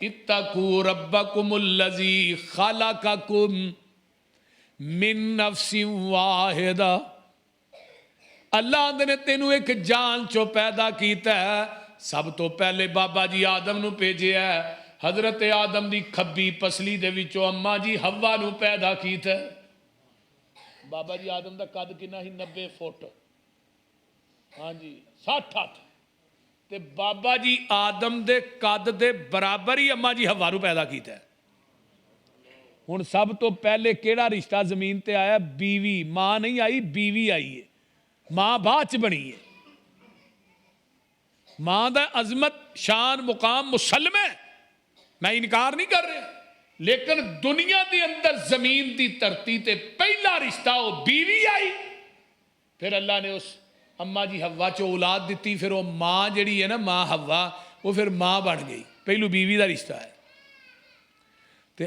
ਇਤਕੂ ਰੱਬਕੁਮੁੱਲਜ਼ੀ ਖਲਕਕੁਮ ਮਿਨ ਨਫਸਿ ਵਾਹਿਦਾ, ਅੱਲਾਹ ਨੇ ਤੈਨੂੰ ਇੱਕ ਜਾਨ ਚੋਂ ਪੈਦਾ ਕੀਤਾ। ਸਭ ਤੋਂ ਪਹਿਲੇ ਬਾਬਾ ਜੀ ਆਦਮ ਨੂੰ ਭੇਜਿਆ, ਹਜ਼ਰਤ ਆਦਮ ਦੀ ਖੱਬੀ ਪਸਲੀ ਦੇ ਵਿੱਚੋਂ ਅੰਮਾ ਜੀ ਹਵਾ ਨੂੰ ਪੈਦਾ ਕੀਤਾ। ਬਾਬਾ ਜੀ ਆਦਮ ਦਾ ਕੱਦ ਕਿੰਨਾ ਸੀ? 90 ਫੁੱਟ, ਹਾਂਜੀ 60 ਹੱਥ, ਤੇ ਬਾਬਾ ਜੀ ਆਦਮ ਦੇ ਕੱਦ ਦੇ ਬਰਾਬਰ ਹੀ ਅੰਮਾ ਜੀ ਹਵਾ ਨੂੰ ਪੈਦਾ ਕੀਤਾ। ਹੁਣ ਸਭ ਤੋਂ ਪਹਿਲੇ ਕਿਹੜਾ ਰਿਸ਼ਤਾ ਜ਼ਮੀਨ ਤੇ ਆਇਆ? ਬੀਵੀ। ਮਾਂ ਨਹੀਂ ਆਈ, ਬੀਵੀ ਆਈ ਹੈ। ਮਾਂ ਬਾਅਦ ਚ ਬਣੀ ਹੈ। ਮਾਂ ਦਾ ਅਜ਼ਮਤ ਸ਼ਾਨ ਮੁਕਾਮ ਮੁਸਲਮ ਹੈ, ਮੈਂ ਇਨਕਾਰ ਨਹੀਂ ਕਰ ਰਿਹਾ, ਲੇਕਿਨ ਦੁਨੀਆ ਦੇ ਅੰਦਰ ਜ਼ਮੀਨ ਦੀ ਧਰਤੀ ਤੇ ਪਹਿਲਾ ਰਿਸ਼ਤਾ ਉਹ ਬੀਵੀ ਆਈ। ਫਿਰ ਅੱਲਾ ਨੇ ਉਸ ਅੰਮਾ ਜੀ ਹਵਾ ਚੋਂ ਔਲਾਦ ਦਿੱਤੀ, ਫਿਰ ਉਹ ਮਾਂ ਜਿਹੜੀ ਹੈ ਨਾ, ਮਾਂ ਹਵਾ, ਉਹ ਫਿਰ ਮਾਂ ਬਣ ਗਈ। ਪਹਿਲੂ ਬੀਵੀ ਦਾ ਰਿਸ਼ਤਾ ਹੈ। ਤੇ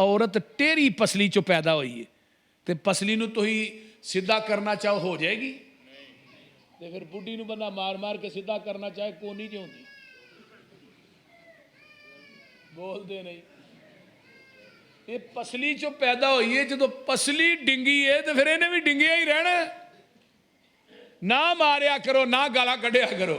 ਔਰਤ ਟੇਰੀ ਪਸਲੀ ਚੋਂ ਪੈਦਾ ਹੋਈ ਹੈ, ਤੇ ਪਸਲੀ ਨੂੰ ਤੁਸੀਂ ਸਿੱਧਾ ਕਰਨਾ ਚਾਹੋ ਹੋ ਜਾਏਗੀ, ਤੇ ਫਿਰ ਬੁੱਢੀ ਨੂੰ ਬੰਦਾ ਮਾਰ ਮਾਰ ਕੇ ਸਿੱਧਾ ਕਰਨਾ ਚਾਹੇ ਕੋਨੀ ਚ ਹੁੰਦੀ। ਬੋਲਦੇ ਨਹੀਂ। ਇਹ ਪਸਲੀ ਚੋਂ ਪੈਦਾ ਹੋਈ ਹੈ, ਜਦੋਂ ਪਸਲੀ ਡਿੰਗੀ ਹੈ ਤੇ ਫਿਰ ਇਹਨੇ ਵੀ ਡਿੰਗਿਆ ਹੀ ਰਹਿਣਾ। ਨਾ ਮਾਰਿਆ ਕਰੋ, ਨਾ ਗਾਲਾਂ ਕੱਢਿਆ ਕਰੋ।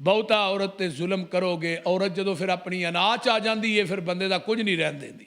ਬਹੁਤਾ ਔਰਤ ਤੇ ਜ਼ੁਲਮ ਕਰੋਗੇ, ਔਰਤ ਜਦੋਂ ਫਿਰ ਆਪਣੀ ਅਨਾਚ ਆ ਜਾਂਦੀ ਹੈ, ਫਿਰ ਬੰਦੇ ਦਾ ਕੁਝ ਨਹੀਂ ਰਹਿਣ ਦਿੰਦੀ।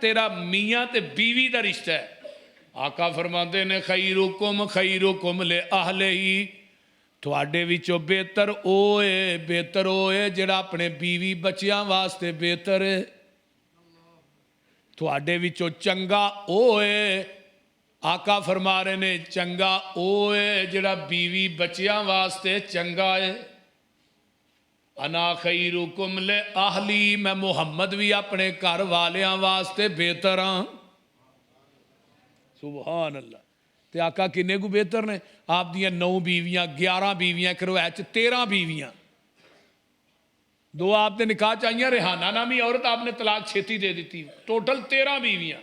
ਤੇਰਾ ਮੀਆਂ ਤੇ ਬੀਵੀ ਦਾ ਰਿਸ਼ਤਾ ਹੈ। ਆਕਾ ਫਰਮਾਉਂਦੇ ਨੇ ਖੈਰੁਕੁਮ ਲੇ ਅਹਲਿhi, ਤੁਹਾਡੇ ਵਿੱਚੋਂ ਬਿਹਤਰ ਉਹ ਏ, ਬਿਹਤਰ ਉਹ ਏ ਜਿਹੜਾ ਆਪਣੇ ਬੀਵੀ ਬੱਚਿਆਂ ਵਾਸਤੇ ਬਿਹਤਰ ਹੈ। ਤੁਹਾਡੇ ਵਿੱਚੋਂ ਚੰਗਾ ਉਹ ਏ, ਆਕਾ ਫਰਮਾ ਰਹੇ ਨੇ ਚੰਗਾ ਉਹ ਏ ਜਿਹੜਾ ਬੀਵੀ ਬੱਚਿਆਂ ਵਾਸਤੇ ਚੰਗਾ ਏ। ਅਨਾ ਖੈਰੁਕੁਮ ਲੇ ਅਹਲੀ, ਮੈਂ ਮੁਹੰਮਦ ਵੀ ਆਪਣੇ ਘਰ ਵਾਲਿਆਂ ਵਾਸਤੇ ਬਿਹਤਰ ਹਾਂ। ਸੁਭਾਨ ਅੱਲਾ। ਤੇ ਆਕਾ ਕਿੰਨੇ ਕੁ ਬਿਹਤਰ ਨੇ? ਆਪ ਦੀਆਂ 9 ਬੀਵੀਆਂ, 11 ਬੀਵੀਆਂ, ਕਰਵਾਇਆ ਚ 13 ਬੀਵੀਆਂ। 2 ਆਪ ਦੇ ਨਿਕਾਹ ਚ ਆਈਆਂ, ਰਿਹਾਨਾ ਨਾਮੀ ਔਰਤ ਆਪਨੇ ਤਲਾਕ ਛੇਤੀ ਦੇ ਦਿੱਤੀ। ਟੋਟਲ 13 ਬੀਵੀਆਂ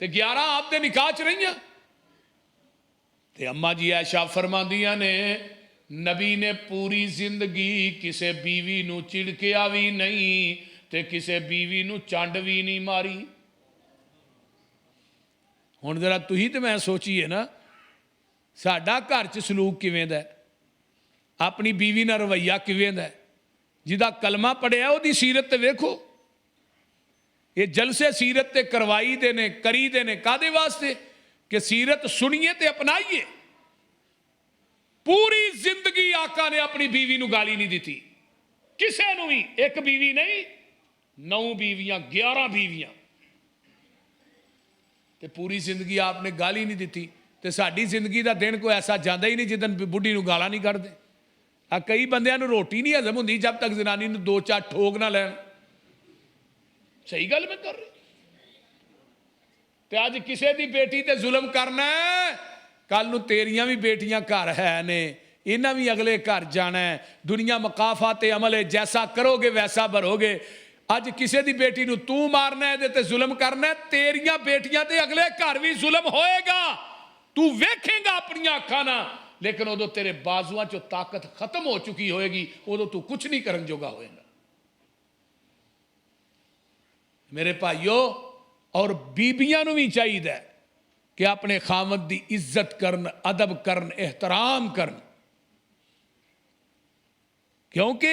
ਤੇ 11 ਆਪ ਦੇ ਨਿਕਾਹ ਚ ਰਹੀਆਂ। ਤੇ ਅੰਮਾ ਜੀ ਐਸ਼ਾ ਫਰਮਾਂਦੀਆਂ ਨੇ ਨਬੀ ਨੇ ਪੂਰੀ ਜ਼ਿੰਦਗੀ ਕਿਸੇ ਬੀਵੀ ਨੂੰ ਝਿੜਕਿਆ ਵੀ ਨਹੀਂ ਤੇ ਕਿਸੇ ਬੀਵੀ ਨੂੰ ਚੰਡ ਵੀ ਨਹੀਂ ਮਾਰੀ। ਹੁਣ ਜਰਾ ਤੁਸੀਂ ਤੇ ਮੈਂ ਸੋਚੀਏ ਨਾ, ਸਾਡਾ ਘਰ 'ਚ ਸਲੂਕ ਕਿਵੇਂ ਦਾ, ਆਪਣੀ ਬੀਵੀ ਨਾਲ ਰਵੱਈਆ ਕਿਵੇਂ ਦਾ। ਜਿਹਦਾ ਕਲਮਾ ਪੜਿਆ ਉਹਦੀ ਸੀਰਤ ਤੇ ਵੇਖੋ। ਇਹ ਜਲਸੇ ਸੀਰਤ ਤੇ ਕਰਵਾਈ ਦੇ ਨੇ, ਕਰੀ ਦੇ ਨੇ, ਕਾਦੇ ਵਾਸਤੇ? ਕਿ ਸੀਰਤ ਸੁਣੀਏ ਤੇ ਅਪਣਾਈਏ। ਪੂਰੀ ਜ਼ਿੰਦਗੀ ਆਕਾ ਨੇ ਆਪਣੀ ਬੀਵੀ ਨੂੰ ਗਾਲੀ ਨਹੀਂ ਦਿੱਤੀ, ਕਿਸੇ ਨੂੰ ਵੀ। ਇੱਕ ਬੀਵੀ ਨਹੀਂ, 9 ਬੀਵੀਆਂ, 11 ਬੀਵੀਆਂ, ਤੇ ਪੂਰੀ ਜ਼ਿੰਦਗੀ ਆਪਨੇ ਗਾਲੀ ਨਹੀਂ ਦਿੱਤੀ। ਤੇ ਸਾਡੀ ਜ਼ਿੰਦਗੀ ਦਾ ਦਿਨ ਕੋਈ ਐਸਾ ਜਾਂਦਾ ਹੀ ਨਹੀਂ ਜਿੱਦਨ ਬੁੱਢੀ ਨੂੰ ਗਾਲਾਂ ਨਹੀਂ ਕੱਢਦੇ। ਆ ਕਈ ਬੰਦਿਆਂ ਨੂੰ ਰੋਟੀ ਨਹੀਂ ਹਜ਼ਮ ਹੁੰਦੀ ਜਦ ਤੱਕ ਜ਼ਨਾਨੀ ਨੂੰ 2-4 ਠੋਕ ਨਾ ਲੈਣ। ਸਹੀ ਗੱਲ ਮੈਂ ਕਰ ਰਿਹਾ। ਤੇ ਅੱਜ ਕਿਸੇ ਦੀ ਬੇਟੀ ਤੇ ਜ਼ੁਲਮ ਕਰਨਾ, ਕੱਲ ਨੂੰ ਤੇਰੀਆਂ ਵੀ ਬੇਟੀਆਂ ਘਰ ਹੈ ਨੇ, ਇਹਨਾਂ ਵੀ ਅਗਲੇ ਘਰ ਜਾਣਾ। ਦੁਨੀਆ ਮਕਾਫਾ ਤੇ ਅਮਲ ਹੈ, ਜੈਸਾ ਕਰੋਗੇ ਵੈਸਾ ਭਰੋਗੇ। ਅੱਜ ਕਿਸੇ ਦੀ ਬੇਟੀ ਨੂੰ ਤੂੰ ਮਾਰਨਾ, ਇਹਦੇ ਤੇ ਜ਼ੁਲਮ ਕਰਨਾ, ਤੇਰੀਆਂ ਬੇਟੀਆਂ ਤੇ ਅਗਲੇ ਘਰ ਵੀ ਜ਼ੁਲਮ ਹੋਏਗਾ। ਤੂੰ ਵੇਖੇਗਾ ਆਪਣੀਆਂ ਅੱਖਾਂ ਨਾਲ, ਲੇਕਿਨ ਉਦੋਂ ਤੇਰੇ ਬਾਜ਼ੂਆਂ ਚੋਂ ਤਾਕਤ ਖਤਮ ਹੋ ਚੁੱਕੀ ਹੋਏਗੀ, ਉਦੋਂ ਤੂੰ ਕੁਛ ਨਹੀਂ ਕਰਨ ਜੋਗਾ ਹੋਏਗਾ। ਮੇਰੇ ਭਾਈਓ, ਔਰ ਬੀਬੀਆਂ ਨੂੰ ਵੀ ਚਾਹੀਦਾ ਕਿ ਆਪਣੇ ਖਾਮਦ ਦੀ ਇੱਜ਼ਤ ਕਰਨ, ਅਦਬ ਕਰਨ, ਇਹਤਰਾਮ ਕਰਨ। ਕਿਉਂਕਿ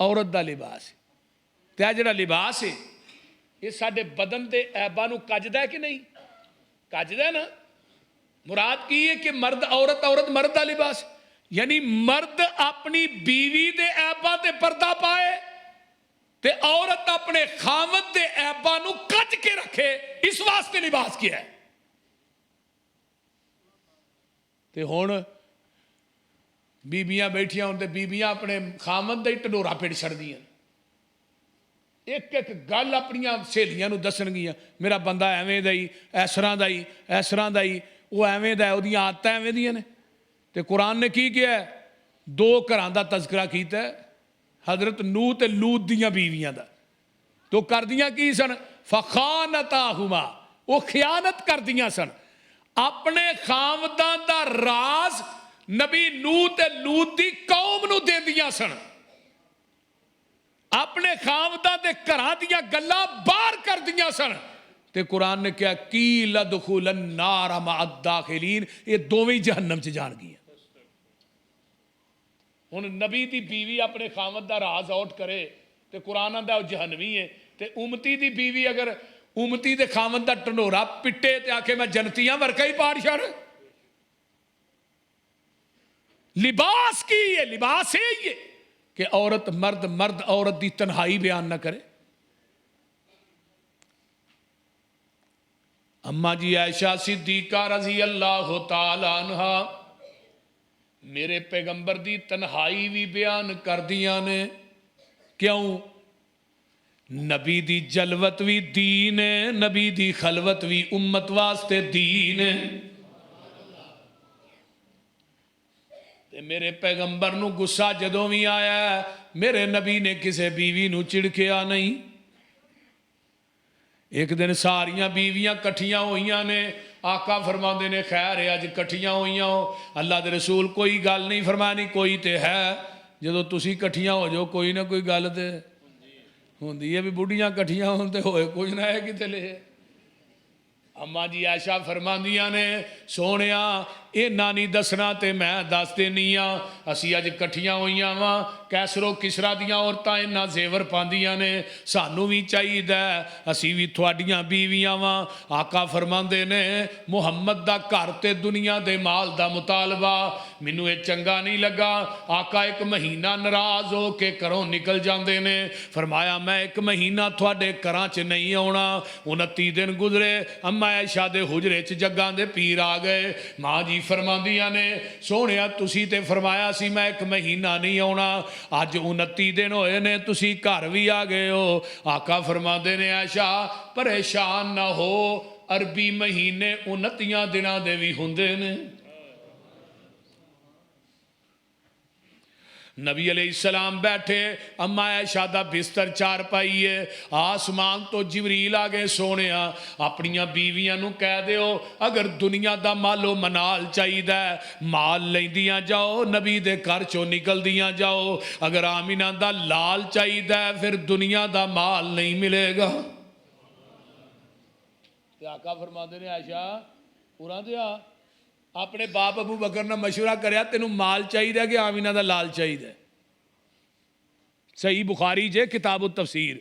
عورت دا لباس ہے. تے اے جڑا لباس ہے یہ سارے بدن دے عیباں نوں کجدا ہے کہ نہیں؟ کجدا ہے نا. مراد کی ہے کہ مرد عورت، عورت مرد دا لباس، یعنی مرد اپنی بیوی دے عیباں تے پردہ پائے تے عورت اپنے خامد دے عیباں نوں کج کے رکھے. اس واسطے لباس کیا ہے. تے ہن بیبیاں بیٹھیاں ہوں تے بیبیاں اپنے خامد دا ہی ٹڈورا پھڑ چھڑدیاں. ایک ایک گل اپنیاں سہیلیاں نوں دسن گیاں، میرا بندہ ایویں دا ہی، اس طرح دا ہی، اس طرح دا ہی، وہ ایویں دا ہے، اودیاں عادتاں ایویں دیاں نے. تے قرآن نے کی کیا ہے؟ دو گھراں دا تذکرہ کیتا ہے، حضرت نوح تے لوط دیاں بیویاں دا. تو کردیاں کی سن؟ فخانتاہما، وہ خیانت کردیاں سن. اپنے خامداں دا راز نبی نوح تے لوط دی قوم نو دے دیاں سن. اپنے خامداں دے گھراں دیاں گلاں باہر کر دیاں سن. تے قرآن نے کیا قیل ادخلوا النار مع الداخلین، یہ دوویں جہنم چ جان گیا. ہن نبی دی بیوی اپنے خامد دا راز آؤٹ کرے تے قرآن آندا وہ جہنمی ہے. تے امتی دی بیوی اگر امتی دے خامد دا ٹنڈورا پٹے تے آکھے میں جنتیاں ورکا ہی پاڑ چھڑ. لباس کی ہے، لباس ہے یہ کہ عورت مرد، مرد عورت دی تنہائی بیان نہ کرے. اماں جی عائشہ صدیقہ رضی اللہ تعالی عنہ میرے پیغمبر دی تنہائی بھی بیان کر دیاں نے. کیوں؟ نبی دی جلوت بھی دین ہے، نبی دی خلوت بھی امت واسطے دین ہے. تے میرے پیغمبر نو گسا جدوں بھی آیا ہے، میرے نبی نے کسے بیوی نو چڑکیا نہیں. ایک دن ساریاں بیویاں کٹھیاں ہوئیاں نے. آقا فرماندے نے خیر ہے اج کٹھیاں ہوئیاں ہو. اللہ دے رسول کوئی گل نہیں فرمانی، کوئی تے ہے. جدو تسی کٹھیاں ہو جو کوئی نہ کوئی گل تے ہوندی ہے. بھی بڑھیاں کٹھیاں ہون تے ہوئے کچھ نہ ہے کتے لے. اماں جی عائشہ فرماندیاں نے سونیا اے نانی دسنا تے میں دس دینی ہاں. اسی اج کٹھیاں ہوئیاں واں، کیسر و کسرا دیاں عورتاں انہاں زیور پاندیاں نے، سانو بھی چاہیے اسی بھی تھوڑیاں بیویاں واں. آقا فرماندے نے محمد دا گھر تے دنیا دے مال دا مطالبہ مینوں اے چنگا نہیں لگا. آقا ایک مہینہ ناراض ہو کے گھروں نکل جاندے نے. فرمایا میں ایک مہینہ تھوڑے گھراں چ نہیں آونا. 29 دن گزرے، اما عائشہ دے حجرے چ جگاں دے پیر آ گئے. ماں جی فرماندیاں نے سونیا تسی تے فرمایا سی میں ایک مہینہ نہیں آونا، اج 29 دن ہوئے نے تسی گھر بھی آ گئے ہو. آقا فرماندے نے عائشہ پریشان نہ ہو، عربی مہینے 29 دناں دے بھی ہوندے نے. نبی علیہ السلام بیٹھے، اما عائشہ دا بستر چار پائی ہے. آسمان تو جبریل آگے سونیا اپنیاں بیویاں نو کہہ دیو اگر دنیا دا مالو منال چاہی دا مال لیں دیاں جاؤ، نبی دے گھر چو نکل دیاں جاؤ. اگر آمینہ دا لال چاہی دا پھر دنیا دا مال نہیں ملے گا. آقا فرماندے نے عائشہ پورا دیا اپنے باپ ابو بکر نے مشورہ کریا تینوں مال چاہیے کہ آمینہ دا لال چاہیے. صحیح بخاری جے کتاب التفسیر.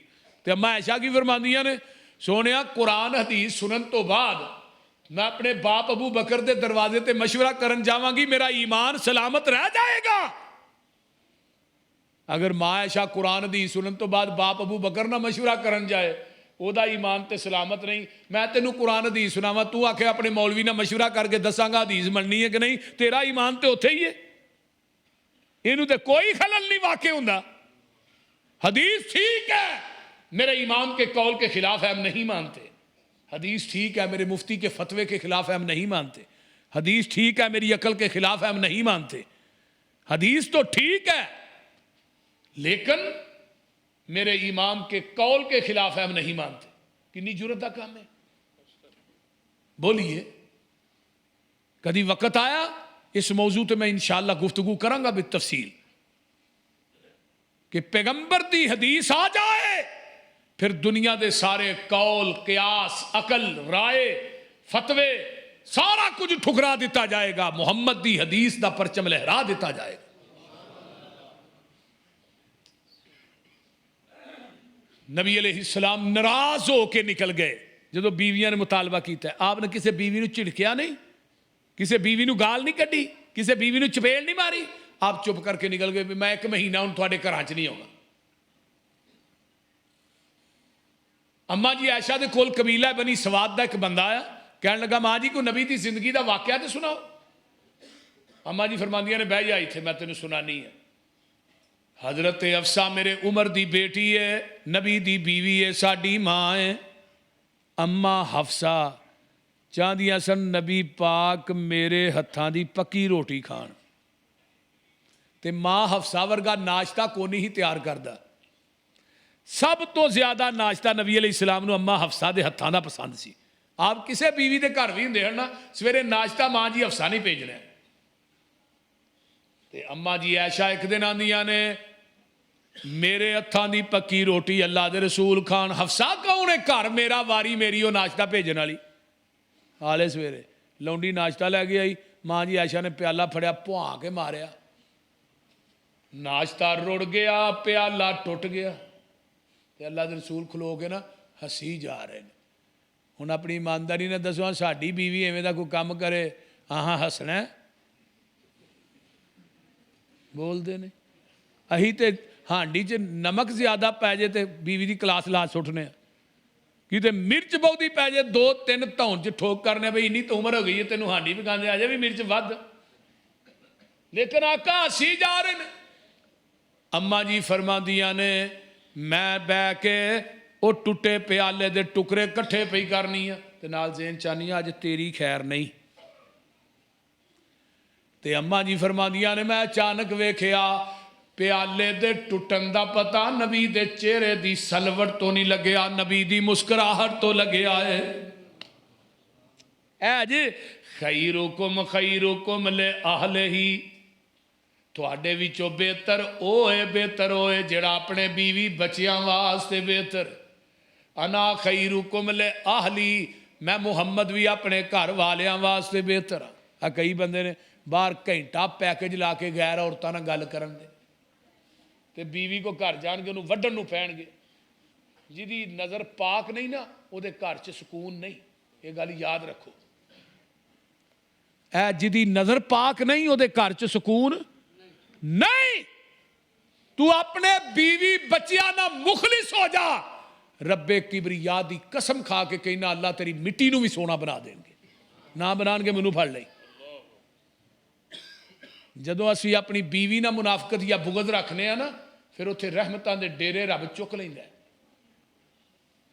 تے اما عائشہ کی فرماندیاں نے سونیا قرآن حدیث سنن تو بعد میں اپنے باپ ابو بکر دے دروازے تے مشورہ کرن جاواں گی، میرا ایمان سلامت رہ جائے گا. اگر ماں عائشہ قرآن حدیث سنن تو بعد باپ ابو بکر نہ مشورہ کرن جائے او دا ایمان تے سلامت نہیں. میں تینوں قرآن حدیث سناواں تو آکھے اپنے مولوی نہ مشورہ کر کے دساں گا حدیث مننی ہے کہ نہیں، تیرا ایمان تے اوتھے ہی ہے. اینوں تے کوئی خلل نہیں واقع ہوندا. حدیث ٹھیک ہے میرے ایمان کے قول کے خلاف ہے ہم نہیں مانتے. حدیث ٹھیک ہے میرے مفتی کے فتوے کے خلاف ہے ہم نہیں مانتے. حدیث ٹھیک ہے میری عقل کے خلاف ہے ہم نہیں مانتے. حدیث تو ٹھیک ہے لیکن میرے امام کے قول کے خلاف ہے ہم نہیں مانتے. کنی جرت کا کام ہے. بولیے کدی وقت آیا اس موضوع تے میں انشاءاللہ گفتگو کروں گا بالتفصیل کہ پیغمبر دی حدیث آ جائے پھر دنیا دے سارے قول قیاس عقل رائے فتوے سارا کچھ ٹھکرا دیتا جائے گا. محمد دی حدیث دا پرچم لہرا دیتا جائے گا. نبی علیہ السلام ناراض ہو کے نکل گئے جدو بیویاں نے مطالبہ کیتا ہے. آپ نے کسی بیوی نو جھڑکیا نہیں, کسی بیوی نو گال نہیں کڈی, کسی بیوی نو چپیڑ نہیں ماری. آپ چپ کر کے نکل گئے میں 1 مہینہ ہوں تھوڑے گھراں چ نہیں آؤں گا. اما جی عائشہ دے کول قبیلہ بنی سواد دا ایک بندہ آیا, کہنے لگا ماں جی کوئی نبی دی زندگی دا واقعہ تے سناؤ. اما جی فرماندیاں نے بہ جا ایتھے میں تینوں سنانی ہے. حضرت حفصہ میرے عمر دی بیٹی ہے, نبی دی بیوی ہے, ساڈی ماں ہے. اما حفصہ چاہدیاں سن نبی پاک میرے ہتھاں دی پکی روٹی کھان, تے ماں حفصہ ورگا ناشتہ کونی ہی تیار کردا. سب تو زیادہ ناشتہ نبی علیہ السلام نو اما حفصہ دے ہتھاں دا پسند سی. آپ کسے بیوی دے گھر بھی ہوندے ہن نا, سویرے ناشتہ ماں جی حفصہ نہیں بھیجنا. تے اما جی عائشہ ایک دن آندیاں نے میرے ہتھاں دی پکی روٹی اللہ دے رسول کھان. حفصہ کون ہے گھر میرا واری میری وہ ناشتہ بھیجن والی. آلے سویرے لونڈی ناشتہ لے کے آئی, ماں جی عائشہ نے پیالہ پھڑیا پواں کے ماریا, ناشتہ رڑ گیا, پیالہ ٹوٹ گیا. تے اللہ دے رسول کھلو کے نا ہسی جا رہے ہیں. ہن اپنی ایمانداری نے دسو ساڈی بیوی ایویں دا کوئی کام کرے ہاں ہسنا ہے؟ بول دے نہیں. اہی تے ہانڈی چ نمک زیادہ پی جائے تے بیوی دی کلاس لا سٹنے, کیونکہ مرچ بہتی پی جائے 2-3 دھون چ ٹھوک کرنے بھائی اینی تو عمر ہو گئی ہے تینوں ہانڈی بھی کھانے آ جائے بھی مرچ ود. لیکن آقا ہسی جا رہے ہیں. اما جی فرماندیاں نے میں بہ کے وہ ٹوٹے پیالے دے ٹکڑے کٹھے پئی کرنی تے نال ذہن چاہنی اج تیری خیر نہیں. تے اما جی فرماندیاں نے میں اچانک ویکھیا پیالے دے ٹوٹن دا پتہ نبی دے چہرے دی سلوٹ تو نہیں لگیا, نبی دی مسکراہٹ تو لگیا ہے. اے جی خیرکم خیرکم لأہلہ, تواڈے وچوں بہتر بہتر ہوئے جڑا اپنے بیوی بچیاں واسطے بہتر. انا خیرکم لأہلی, میں محمد بھی اپنے گھر والیاں واسطے بہتر ہاں. کئی بندے نے باہر گھنٹہ پیکج لا کے غیر عورتاں نال گل کرن دے تے بیوی کو گھر جان کے انہوں وڈن نو پہن گے. جدی نظر پاک نہیں نا وہ دے گھر چ سکون نہیں, یہ گل یاد رکھو. اے جدی نظر پاک نہیں وہ دے گھر چ سکون نہیں. تو اپنے بیوی بچیاں نہ مخلص ہو جا, رب کبریا دی قسم کھا کے کہنا اللہ تیری مٹی نو بھی سونا بنا دیں گے. نہ بنان کے مینوں پھڑ لئی. جدو اسی اپنی بیوی نہ منافقت یا بغض رکھنے ہیں نا پھر اتنے رحمتاں دے ڈیرے رب چک لیندا ہے.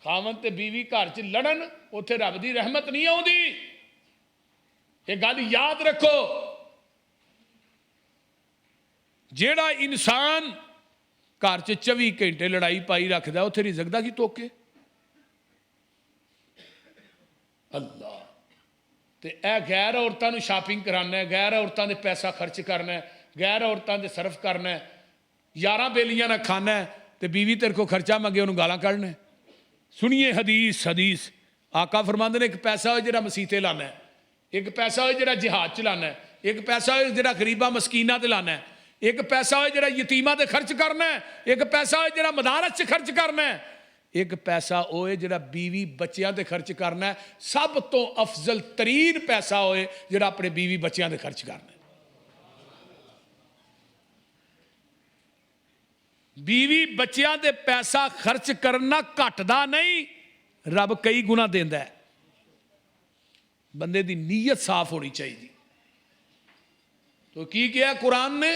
خاوند تے بیوی گھر چ لڑن اتنے رب دی رحمت نہیں آؤندی. یہ گل یاد رکھو. جیڑا انسان گھر چ 24 گھنٹے لڑائی پائی رکھدا اتنے رزق دا کی توکے. اللہ تے اے غیر عورتاں نو شاپنگ کرانا ہے, غیر عورتاں دے پیسہ خرچ کرنا ہے, غیر عورتاں دے صرف کرنا ہے, 11 بیلیاں نہ کھانا ہے تے بیوی تیرے کو خرچہ منگے انہوں گالاں کھڑنا ہے. سنیے حدیث آقا فرماندے نے ایک پیسہ ہوئے جڑا مسیتے لانا ہے, ایک پیسہ ہوئے جڑا جہاد چلانا ہے, ایک پیسہ ہوئے جڑا غریبہ مسکینہ تے لانا ہے, ایک پیسہ ہوئے جڑا یتیمہ تے خرچ کرنا ہے, ایک پیسہ ہوئے جڑا مدارس سے خرچ کرنا ہے, ایک پیسہ ہوئے جڑا بیوی بچیاں تے خرچ کرنا ہے. سب تو افضل ترین پیسہ ہوئے جڑا اپنے بیوی بچیاں تے خرچ کرنا ہے. بیوی بچیاں تے پیسہ خرچ کرنا گھٹدا نہیں, رب کئی گنا دیندا ہے. بندے دی نیت صاف ہونی چاہیے. تو کی کیا قرآن نے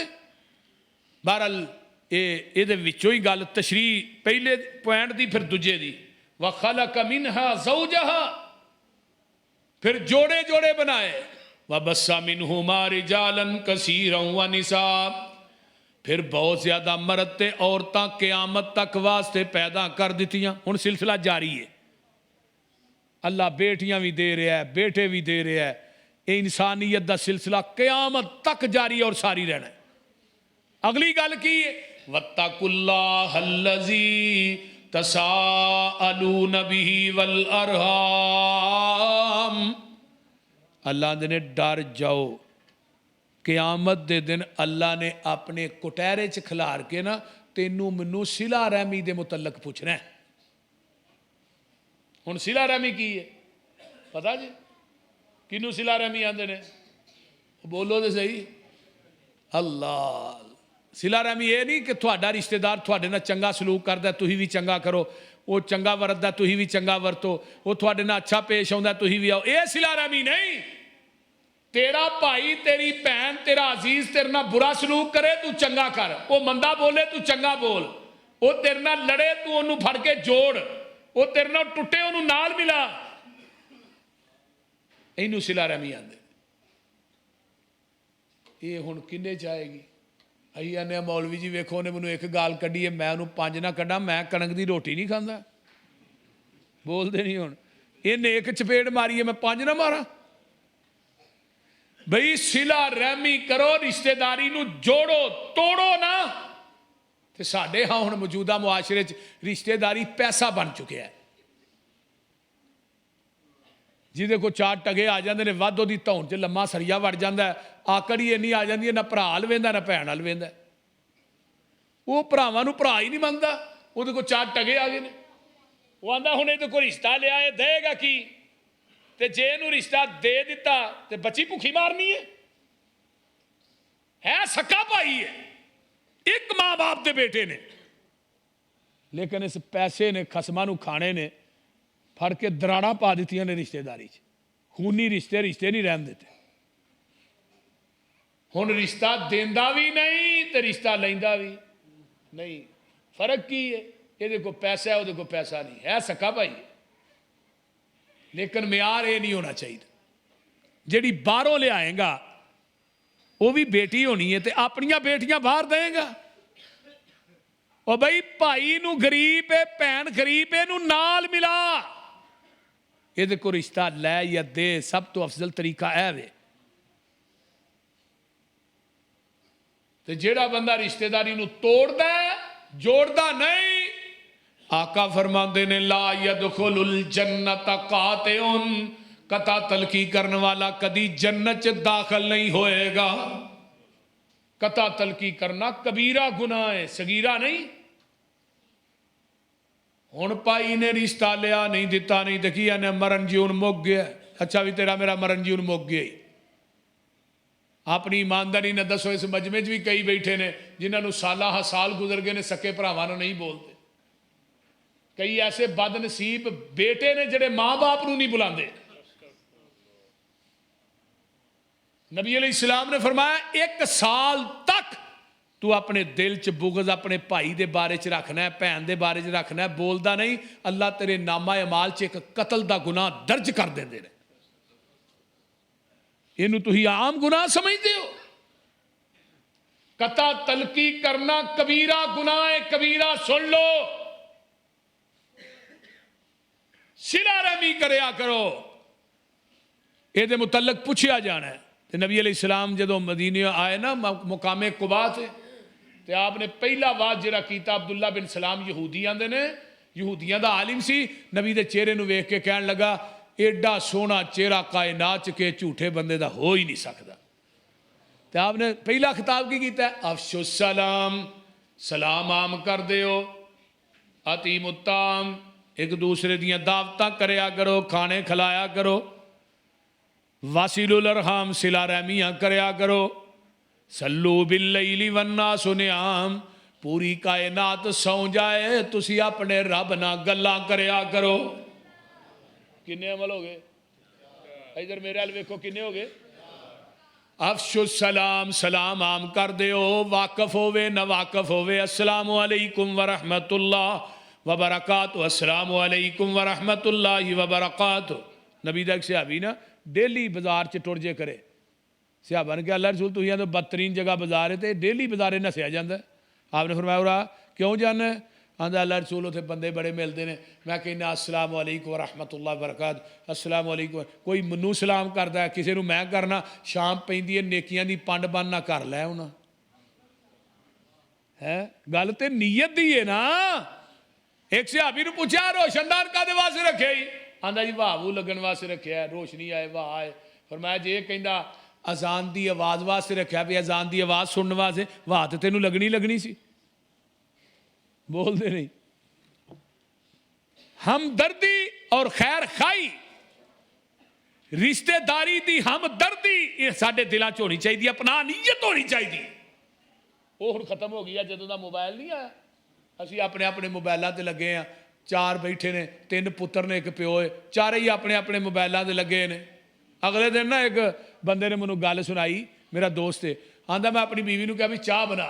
بہرحال یہ وچوں ہی گل تشریح پہلے پوائنٹ دی پھر دوجے دی. وَخَلَقَ مِنْهَا زَوْجَهَا, پھر جوڑے جوڑے بنائے. وَبَثَّ مِنْهُمَا رِجَالًا كَثِيرًا وَنِسَاءً, پھر بہت زیادہ مرد تے عورتاں قیامت تک واسطے پیدا کر دیتیاں. ہن سلسلہ جاری ہے. اللہ بیٹیاں بھی دے رہا ہے, بیٹے بھی دے رہا ہے. یہ انسانیت دا سلسلہ قیامت تک جاری اور ساری رہنا ہے. اگلی گل کی ہے وَاتَّقُوا اللَّهَ الَّذِي تَسَاءَلُونَ بِهِ وَالْأَرْحَامَ, اللہ نے ڈر جاؤ. قیامت دے دن اللہ نے اپنے کٹہرے چ کھلار کے نا تینوں منوں صلہ رحمی دے متعلق پوچھنا ہے. ہن صلہ رحمی کی ہے پتہ جی کنوں صلہ رحمی آندے نے بولو تو صحیح اللہ صلہ رحمی یہ نہیں کہ تہاڈا رشتہ دار تہاڈے نال چنگا سلوک کردا تسی بھی چنگا کرو وہ چنگا ورتدا تسی بھی چنگا ورتو وہ تہاڈے نال اچھا پیش آوندا تسی بھی آؤ یہ صلہ رحمی نہیں تیرا بھائی تیری بہن تیرا عزیز تیرے نال برا سلوک کرے تو چنگا کر وہ مندہ بولے تو چنگا بول وہ تیرے نال لڑے تو انہوں پھڑ کے جوڑ وہ تیرے نال ٹوٹے انہوں نال ملا اینوں صلہ رحمی آندے یہ ہن کنے چاہے گی ائی آنے مولوی جی ویکھو انہیں مینوں ایک گال کڈی ہے میں انہوں 5 نہ کڈا میں کنک دی روٹی نہیں کھاندا بول دے نہیں ہن انہیں ایک چپیڑ ماری ہے میں 5 نہ مارا بھئی صلہ رحمی کرو رشتہ داری نو جوڑو توڑو نا تے ساڈے ہاں ہن موجودہ معاشرے رشتہ داری پیسہ بن چکے ہے جہدے کو 4 ٹگے آ جاندے نے ود دی دھون چ لما سریا وڑ جاندا ہے آکڑی اینی آ جاندی ہے نہ بھرا ال ویندا نہ بھੈਣ ال ویندا وہ بھراواں نو بھرا ہی نہیں منگدا اودے کو 4 ٹگے آ گئے نے وہ آندا ہن اے کوئی رشتہ لیا ہے دے گا کی تے جے نو رشتہ دے دیتا تے بچی بھوکھی مارنی ہے سکا بھائی ہے ایک ماں باپ دے بیٹے نے لیکن اس پیسے نے خسماں نو کھانے نے پھڑ کے دراڑا پا دیتی نے رشتہ داری خونی رشتے نہیں رہن دیتے ہن رشتہ دیندا بھی نہیں تے رشتہ لیندا بھی نہیں فرق کی ہے یہ کو پیسہ ہے وہ کو پیسہ نہیں ہے سکا بھائی لیکن معیار یہ نہیں ہونا چاہیے جیڑی باہروں لے آئے گا وہ بھی بیٹی ہونی ہے تے اپنیاں بیٹیاں باہر دیں گا اور بھائی بھائی نو غریب ہے بہن غریب ہے نو نال ملا یہ کو رشتہ لے یا دے سب تو افضل طریقہ ہے تے جیڑا بندہ رشتہ داری نو توڑدا ہے جوڑدا نہیں آقا فرماندے نے لا یدخل الجنت قاطعن قطع تلقی کرنے والا کدی جنت داخل نہیں ہوئے گا قطع تلقی کرنا کبیرہ گناہ ہے صغیرہ نہیں ہن پائی نے رشتہ لیا نہیں دیتا نہیں دکھیا نے مرن جیون مک گیا اچھا بھی تیرا میرا مرن جیون مک گیا اپنی ایمانداری نہ دسو اس مجمع بھی کئی بیٹھے نے جنہوں نے سالہ سال گزر گئے نے سکے بھراواں نوں نہیں بولتے کئی ایسے بد نصیب بیٹے نے جڑے ماں باپ نوں نہیں بلاندے نبی علیہ السلام نے فرمایا 1 سال تک تو اپنے دل چ بغض اپنے بھائی دے بارے چ رکھنا ہے بھین دے بارے چ رکھنا ہے بولدا نہیں اللہ تیرے نامہ اعمال چ ایک قتل دا گناہ درج کر دیندے نے اینو تسی عام گناہ سمجھتے ہو قطع تلقی کرنا کبیرہ گناہ ہے کبیرہ سن لو صلہ رحمی کریا کرو یہ متعلق پوچھیا جانا ہے تے نبی علیہ السلام جدو مدینہ آئے نا مقام قباء تے تے آپ نے پہلا واز جڑا کیتا عبداللہ بن سلام یہودی آندے نے یہودیاں دا عالم سی نبی دے چہرے نو ویکھ کے کہن لگا ایڈا سونا چہرہ کائنات کے جھوٹے بندے دا ہو ہی نہیں سکتا تے آپ نے پہلا خطاب کی کیتا ہے افشو السلام سلام عام کر دیو اطعیموا الطعام ایک دوسرے دیاں دعوتاں کریا کرو کھانے کھلایا کرو واسل الارحام صلہ رحمیاں کریا کرو صلو باللیل والناس نیام پوری کائنات سو جائے تسی اپنے رب نہ گلاں کریا کرو کنے عمل ہو گئے ادھر میرے حال ویکھو کنے ہو گئے افشو السلام سلام عام کر دیو واقف ہوئے نہ واقف ہوئے السلام علیکم ورحمت اللہ وبرکاتہ السلام علیکم ورحمت اللہ وبرکاتہ نبی دا ایک صحابی نا ڈیلی بازار چ ٹر جے کرے صحابہ نے کہا اللہ رسول تو یہاں تو بدترین جگہ بازار ہے تے ڈیلی بازارے نسیا جاندہ ہے آپ نے فرمایا رہا کیوں جانا ہے آندہ اللہ رسول ہوتے بندے بڑے ملتے ہیں میں کہنا السلام علیکم ورحمت اللہ وبرکاتہ السلام علیکم کوئی منو سلام کرتا ہے کسی نو میں کرنا شام پیندی ہے نیکیاں دی پانڈ بان نہ کر لے ہونا ہے گل تے نیت دی ہے نا ایک صحابی نو پوچھا روشندان کا دے واسے رکھے ہی آندہ جی واہ وہ لگن واسے رکھے ہے روشنی آئے واہ آئے فرمایا جی یہ کہندہ اذان دی آواز واسے رکھے بھی اذان دی آواز سننے واسے واہ تے تینوں لگنی سی بول دے نہیں ہمدردی اور خیر خائی رشتے داری دی ہمدردی یہ سارے دلوں چ ہونی چاہیے اپنا نیت ہونی چاہیے وہ ہن ختم ہو گئی ہے جدوں دا موبائل نہیں آیا اسی اپنے اپنے موبائلوں تے لگے ہیں چار بیٹھے نے 3 پتر نے 1 پیو ہے چارے ہی اپنے اپنے موبائلوں تے لگے نے اگلے دن نا ایک بندے نے مینوں گل سنائی میرا دوست ہے آندا میں اپنی بیوی نوں کہا بھی چاہ بنا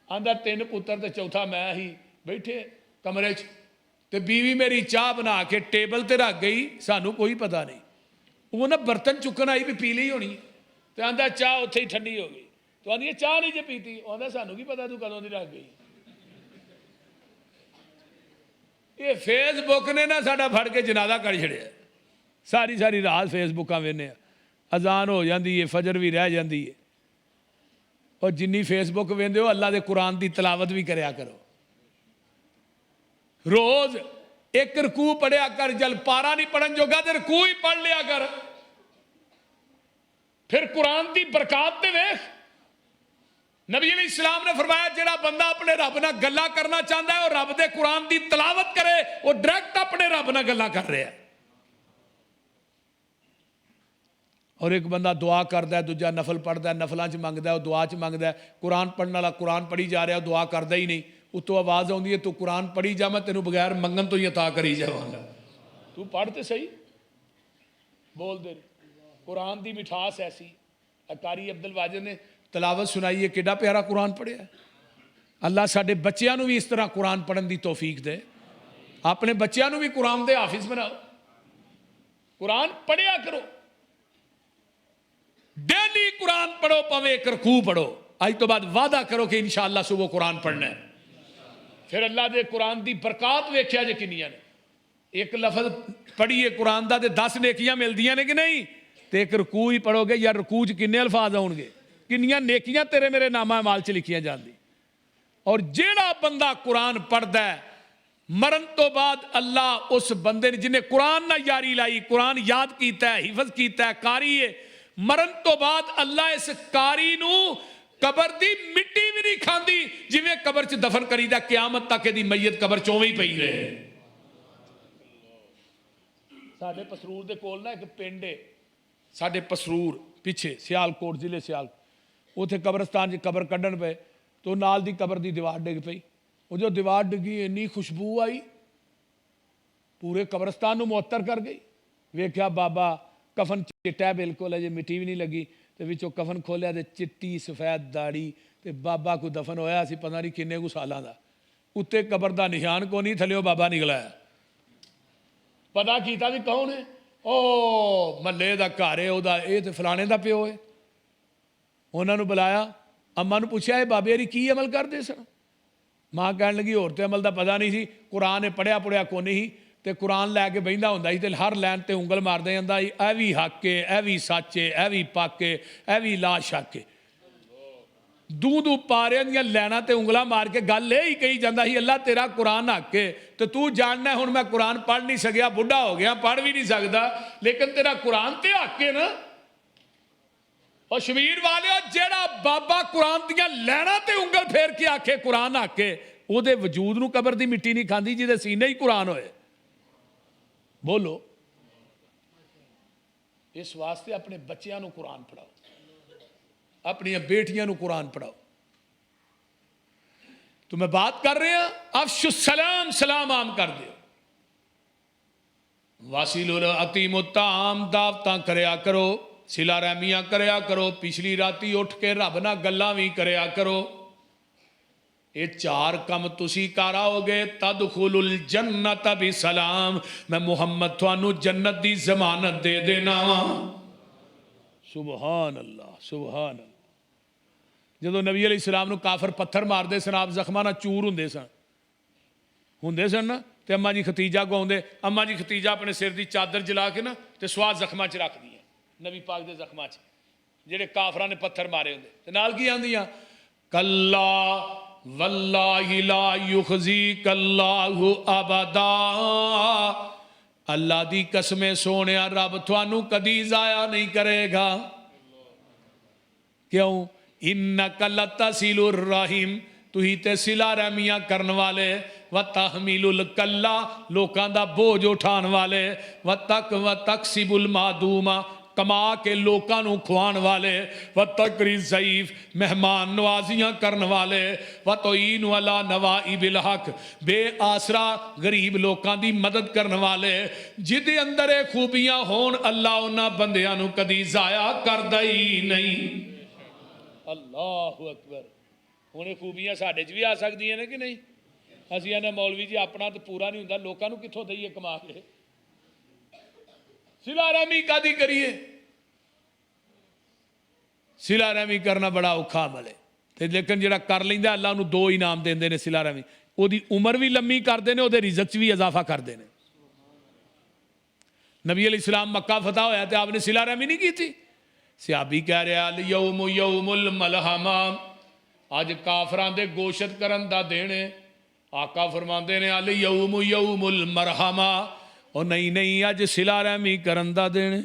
آندا 3 پتر تے چوتھا میں ہی بیٹھے کمرے چ تے بیوی میری چاہ بنا کے ٹیبل تے رکھ گئی سانوں کوئی پتہ نہیں وہ نا برتن چکن آئی بھی پی لی ہونی تے آندا چاہ اتھے ہی ٹھنڈی ہو گئی تو آندی چاہ نہیں جے پیتی آندا سانوں کی پتہ تو کدوں دی رکھ گئی یہ فیس بک نے نا ساڈا پھڑ کے جنازہ کر چھڑیا ساری ساری رات فیس بکاں وینے اذان ہو جاندی ہے فجر بھی رہ جاندی ہے اور جنی فیس بک ویندے ہو اللہ دے قرآن دی تلاوت بھی کریا کرو روز 1 رکوع پڑھیا کر جل پارا نہیں پڑھن جوگا تے رکوع ہی پڑھ لیا کر پھر قرآن دی برکات تے ویکھ نبی علیہ السلام نے فرمایا جڑا بندہ اپنے رب نہ گلا کرنا چاہتا ہے اور رب دے قرآن دی تلاوت کرے وہ ڈائریکٹ اپنے رب نہ گلا کر رہا ہے اور ایک بندہ دعا کرتا ہے دوجا نفل پڑھتا ہے نفلاں چ منگتا ہے وہ دعا چ منگتا ہے قرآن پڑھنے والا قرآن پڑھی جا رہا ہے دعا کرتا ہی نہیں اتوں آواز آتی ہے تو قرآن پڑھی جا میں تینوں بغیر منگن تو ہی عطا کری جاواں تو پڑھ تے صحیح بول دے قرآن دی مٹھاس ایسی قاری عبد الواجد نے تلاوت سنائی ہے کیڈا پیارا قرآن پڑھیا اللہ ساڈے بچیاں نو بھی اس طرح قرآن پڑھن دی توفیق دے اپنے بچیاں نو بھی قرآن دے حافظ بناؤ قرآن پڑھیا کرو ڈیلی قرآن پڑھو پویں 1 رکوع پڑھو آج تو بعد وعدہ کرو کہ انشاءاللہ صبح قرآن پڑھنا ہے پھر اللہ دے قرآن دی برکات ویکھیا جے کنیاں نے 1 لفظ پڑھیے قرآن دا تے 10 نیکیاں ملدیاں نے کہ نہیں تے 1 رکوع ہی پڑھو گے یا رکوع چ کنے الفاظ آؤ گے کنیاں نیکیاں تیرے میرے نامہ اعمال چ لکھیاں جاندی اور جیڑا بندہ قرآن پڑھدا ہے مرن تو بعد اللہ اس بندے نے جنہیں قرآن نہ یاری لائی قرآن یاد کیتا ہے حفظ کیتا ہے قاری ہے مرن تو بعد اللہ اس قاری نو قبر دی مٹی بھی نہیں کھاندی جویں قبر چ دفن کریدا قیامت تک دی میت قبر چویں ہی پئی رہے ساڈے پسرور دے کول نا ایک پنڈ ہے ساڈے پسرور پیچھے سیالکوٹ ضلع سیالکوٹ اتنے قبرستان چ قبر کڈن پے تو نال دی قبر دی دیوار ڈگ پئی وہ جو دیوار ڈگی اینی خوشبو آئی پورے قبرستان نو معطر کر گئی ویکھیا بابا کفن چٹا ہے بالکل ہے جی مٹی بھی نہیں لگی تے وچوں کفن کھولیا تے چٹی سفید داڑھی تے بابا کو دفن ہویا سی پتہ نہیں کنے کو سالاں دا اتنے قبر دا نشان کو نہیں تھلیو بابا نکلا ہے پتا کیتا بھی کون ہے او محلے دا گھر ہے او دا اے تے فلانے دا پیو ہے انہاں نو بلایا اماں نو پوچھا اے بابے ہری کی عمل کردے سن ماں کہن لگی اور تے عمل دا پتہ نہیں سی قرآن پڑھیا پڑھیا کو نہیں تے قرآن لے کے بہندا ہوندا سی تے ہر لائن تے انگل ماردا جاندا سی اے وی حق ہے اے وی سچ ہے اے وی پاک ہے اے وی لا شک ہے دو پاریاں دیاں لائناں تے انگلاں مار کے گل اے ہی کہی جاندا سی اللہ تیرا قرآن حق ہے تے تو جاننا ہے ہن میں قرآن پڑھ نہیں سکیا بڈھا ہو گیا پڑھ بھی نہیں سکدا لیکن تیرا قرآن تے حق ہے نا اور شمیر والے جیڑا بابا قرآن دیاں لائناں تے انگل پھیر کے آکھے قرآن حق ہے او دے وجود نو قبر دی مٹی نہیں کھاندی جے دے سینے ہی قرآن ہوئے بولو اس واسطے اپنے بچیاں نو قرآن پڑھاؤ اپنی بیٹیاں نو قرآن پڑھاؤ تو میں بات کر رہے ہیں افشو السلام سلام عام کر دیو واسیلو عتیم الطعام دعوتاں کریا کرو سلا رحمیاں کریا کرو پچھلی راتی اٹھ کے رب نہ گلاں بھی کریا کرو یہ 4 کم تسی کر آؤ گے تدخل الجنت بسلام میں محمد تھانو جنت دی ضمانت دے دینا سبحان اللہ سبحان اللہ جدو نبی علیہ السلام نو کافر پتھر مار دے سن آپ زخماں نہ چور ہوندے سن نا تے اماں جی ختیجہ کو آندے اماں جی ختیجہ اپنے سر دی چادر جلا کے نا تے سوا زخماں چ رکھ دی نبی پاک دے زخماں چ جڑے کافراں نے پتھر مارے ہوندے تے نال کی آندیاں کلا واللہ لا یخزیک اللہ ابدا اللہ دی قسمیں سونیا رب تھانو کدی ضائع نہیں کرے گا کیوں انک لتصل الرحیم تو ہی تے صلہ رحمیاں کرن والے وتحمل الکلا لوکاں دا بوجھ اٹھان والے، وتکسب المعدوم کما کے لوکاں نو کھوان والے، وتکری ضعیف مہمان نوازیاں کرن والے، وتعین علی نوائب الحق بے آسرا غریب لوکاں دی مدد کرن والے، جدے اندر خوبیاں ہون اللہ انہاں بندیاں نو کدی ضائع کردا ہی نہیں۔ اللہ اکبر۔ ہن خوبیاں ساڈے چ بھی آ سکدیاں نے کہ نہیں؟ اسی نے مولوی جی اپنا تو پورا نہیں ہوندا، لوکاں نو کتھوں دئیے کما کے؟ صلہ رحمی کادی کریے؟ صلہ رحمی کرنا بڑا اوکھا عمل ہے، لیکن جڑا کر لیندا اللہ انہوں 2 انعام دیندے نے صلہ رحمی، او دی عمر بھی لمبی کردے نے، او دے رزق بھی اضافہ کردے نے۔ نبی علیہ السلام مکہ فتح ہویا تے آپ نے صلہ رحمی نہیں کی تھی؟ صحابی کہہ رہے الیوم یوم الملحمہ، آج کافران دے گوشت کرن دا دینے، آقا فرماندے نے الیوم یوم المرحمہ، اور نہیں آج صلہ رحمی کرن دا دینے۔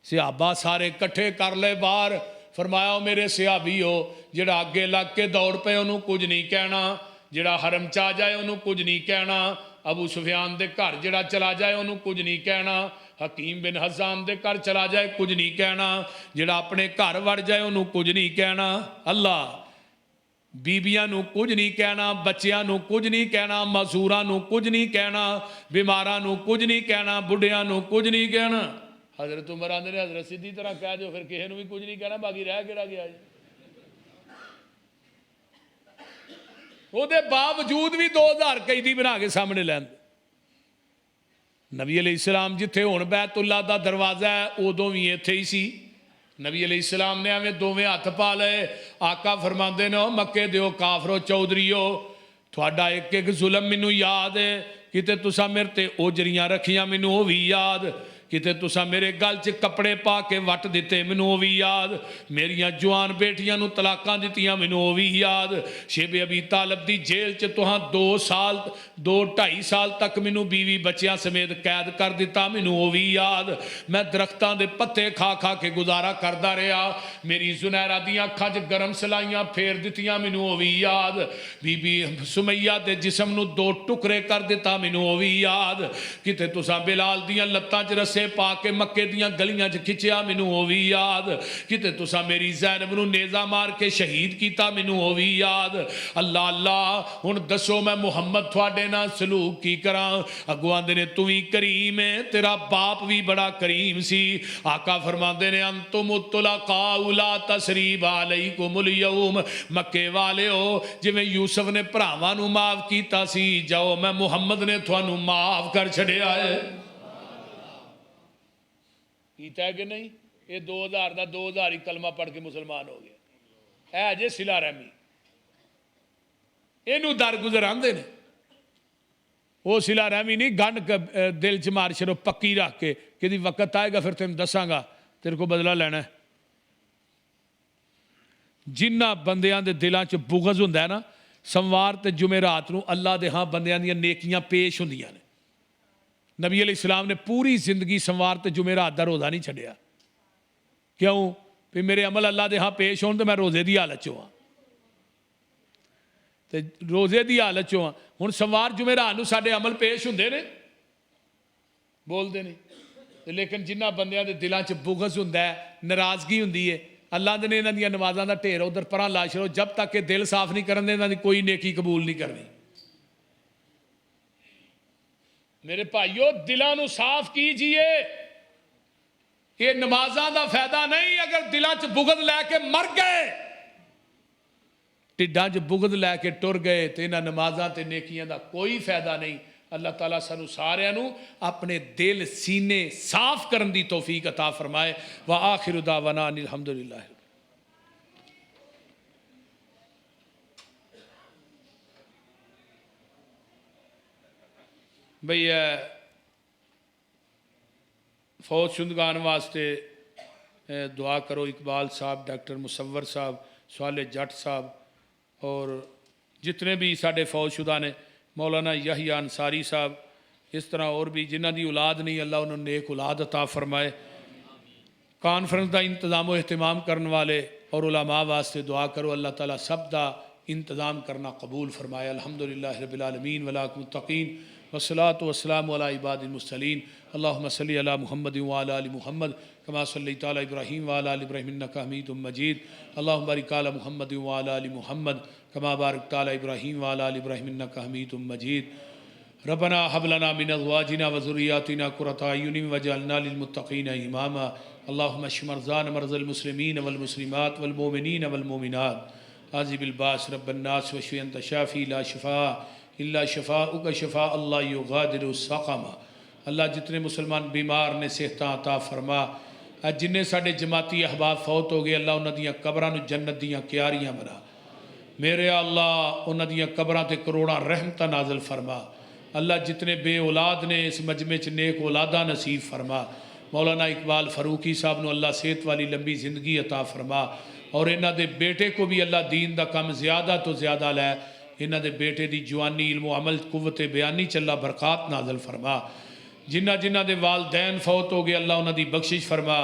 صحابہ سارے کٹھے کر لے باہر، فرمایا میرے صحابی ہو، جڑا اگے لگ کے دوڑ پہ انہوں کچھ نہیں کہنا، جڑا حرم چاہ جائے انہوں کچھ نہیں کہنا، ابو سفیان دے گھر جڑا چلا جائے انہوں کچھ نہیں کہنا، حکیم بن حزام دے گھر چلا جائے کچھ نہیں کہنا، جڑا اپنے گھر وڑ جائے انہوں کچھ نہیں کہنا۔ اللہ بیبیاں نو کچھ نہیں کہنا، بچیاں نو کچھ نہیں کہنا، معذوراں نو کچھ نہیں کہنا، بیماراں نو کچھ نہیں کہنا، بڑھیاں نو کچھ نہیں کہنا۔ حضرت عمر آندے نے حضرت سیدھی طرح کہہ جو، پھر کسی نو بھی کچھ نہیں کہنا، باقی رہ کیڑا گیا جی۔ وہ دے باوجود بھی 2000 قیدی بنا کے سامنے لین۔ نبی علیہ السلام جتھے ہون بیت اللہ دا دروازہ ہے ادوں بھی ایتھے ہی سی۔ نبی علیہ السلام نے ہمیں دوویں ہاتھ پا لے، آقا فرماندے نے مکے دیو کافرو چودھریو، تھوڑا ایک ایک ظلم مینوں یاد ہے، کتے تسا میرے تے اوجریاں رکھیاں مینوں وہ بھی یاد، کتے تسا میرے گل چ کپڑے پا کے وٹ دیتے مینوں وہ بھی یاد، میریاں جوان بیٹیاں نو طلاقاں دتیاں مینوں وہ بھی یاد، شیب ابی طالب دی جیل چ تہاں 2.5 سال تک مینوں بیوی بچیاں سمیت قید کر دیتا مینوں وہ بھی یاد، میں درختاں دے پتے کھا کھا کے گزارا کردا رہا، میری زنیرہ دیاں اکھاں چ گرم سلائیاں پھیر دتیاں مینوں وہ بھی یاد، بی بی سمیہ دے جسم نو 2 ٹکڑے کر دیتا مینوں وہ بھی یاد، کتے تسا بلال دیاں لتاں چ رسے پا کے مکے دیاں گلیاں چ کھچیا مینوں وہ بھی یاد، کتے تسا میری زینب نو نیزہ مار کے شہید کیتا مینوں وہ بھی یاد۔ اللہ اللہ ہن دسو میں محمد تھوڑے نال سلوک کی کراں؟ اگوں آندے نے تو ہی کریم ہے، تیرا باپ بھی بڑا کریم سی۔ آقا فرماندے نے انتم الطلقاء لا تثریب علیکم اليوم، مکے والے ہو جویں یوسف نے بھراواں نو معاف کیتا سی، جاؤ میں محمد نے تھانوں معاف کر چھڑیا ہے۔ کیتا ہے کہ نہیں؟ یہ 2000 دا 2000 ہی کلمہ پڑھ کے مسلمان ہو گیا۔ اے جے صلہ رحمی، اینو درگزر آندے نے۔ وہ صلہ رحمی نہیں گنڈ دل چ مار چھڑو پکی رکھ کے کہ وقت آئے گا پھر تم دساں گا تیرے کو بدلہ لینا ہے۔ جنہ بندیاں دے دلاں چ بغض ہوندا ہے نا، سوموار تے جمعرات نو اللہ دے ہاں بندیاں دیاں نیکیاں پیش ہوندیاں نے۔ نبی علیہ السلام نے پوری زندگی سوموار تے جمعرات دا روزہ نہیں چھڈیا۔ کیوں؟ کہ میرے عمل اللہ دے ہاں پیش ہون تو میں روزے دی حالت چوں ہاں، تے روزے دی حالت چوں ہاں۔ ہن سوموار جمعرات نو ساڈے عمل پیش ہوندے نے، بول دے نہیں، لیکن جنہ بندیاں دے دلاں چ بغض ہوندا ہے، ناراضگی ہوندی ہے، اللہ نے انہاں دیاں نمازاں دا ڈھیر ادھر پراں لا چھڑو، جب تک کہ دل صاف نہیں کرن دے انہاں دی کوئی نیکی قبول نہیں کرنی۔ میرے بھائیو دلاں نو صاف کیجئے، یہ نمازاں دا فائدہ نہیں اگر دلاں چ بغض لے کے مر گئے، ٹڈاں چ بغض لے کے ٹر گئے تے انہاں نمازاں تے نیکیاں دا کوئی فائدہ نہیں۔ اللہ تعالیٰ سانو سارے نو اپنے دل سینے صاف کرن دی توفیق عطا فرمائے۔ وآخر دعوانا ان الحمدللہ۔ بھئی فوت شدگان واسطے دعا کرو، اقبال صاحب، ڈاکٹر مصور صاحب، صالح جٹ صاحب اور جتنے بھی ساڈے فوت شدہ نے، مولانا یحییٰ انصاری صاحب، اس طرح اور بھی جنہ دی اولاد نہیں اللہ انہوں نے نیک اولاد عطا فرمائے۔ کانفرنس دا انتظام و اہتمام کرن والے اور علماء واسطے دعا کرو، اللہ تعالیٰ سب دا انتظام کرنا قبول فرمائے۔ الحمدللہ رب العالمین والعاقبۃ والصلاۃ والسلام علی عباد المرسلین۔ اللہم صلی علی محمد وعلی آل محمد کما صلیت علی ابراہیم وعلی آل ابراہیم انک حمید مجید۔ اللہم بارک علی محمد وعلی آل محمد کما بارکت علی ابراہیم وعلی آل ابراہیم انک حمید مجید۔ ربنا حب لنا من ازواجنا وذریاتنا قرۃ اعین واجعلنا للمتقین اماما۔ اللہم اشف مرضانا مرضى المسلمین والمسلمات والمؤمنین والمؤمنات۔ عاذب الباس رب الناس واشف انت شافی لا شفاء الا شفاءک شفاء اللہ یغادر سقما۔ اللہ جتنے مسلمان بیمار نے صحتاں عطا فرما۔ جنہیں ساڈے جماعتی احباب فوت ہو گئے اللہ انہاں دیاں قبراں نوں جنت دیاں کیاریاں بنا۔ میرے اللہ انہاں دیاں قبراں تے کروڑاں رحمتاں نازل فرما۔ اللہ جتنے بے اولاد نے اس مجمع چ نیک اولاداں نصیب فرما۔ مولانا اقبال فاروقی صاحب نو اللہ صحت والی لمبی زندگی عطا فرما، اور انہاں دے بیٹے کو بھی اللہ دین دا کم زیادہ تو زیادہ لے۔ انہاں دے بیٹے دی جوانی علم و عمل قوت بیانی چ اللہ برکات نازل فرما۔ جنہ دے والدین فوت ہو گئے اللہ انہاں دی بخشش فرما۔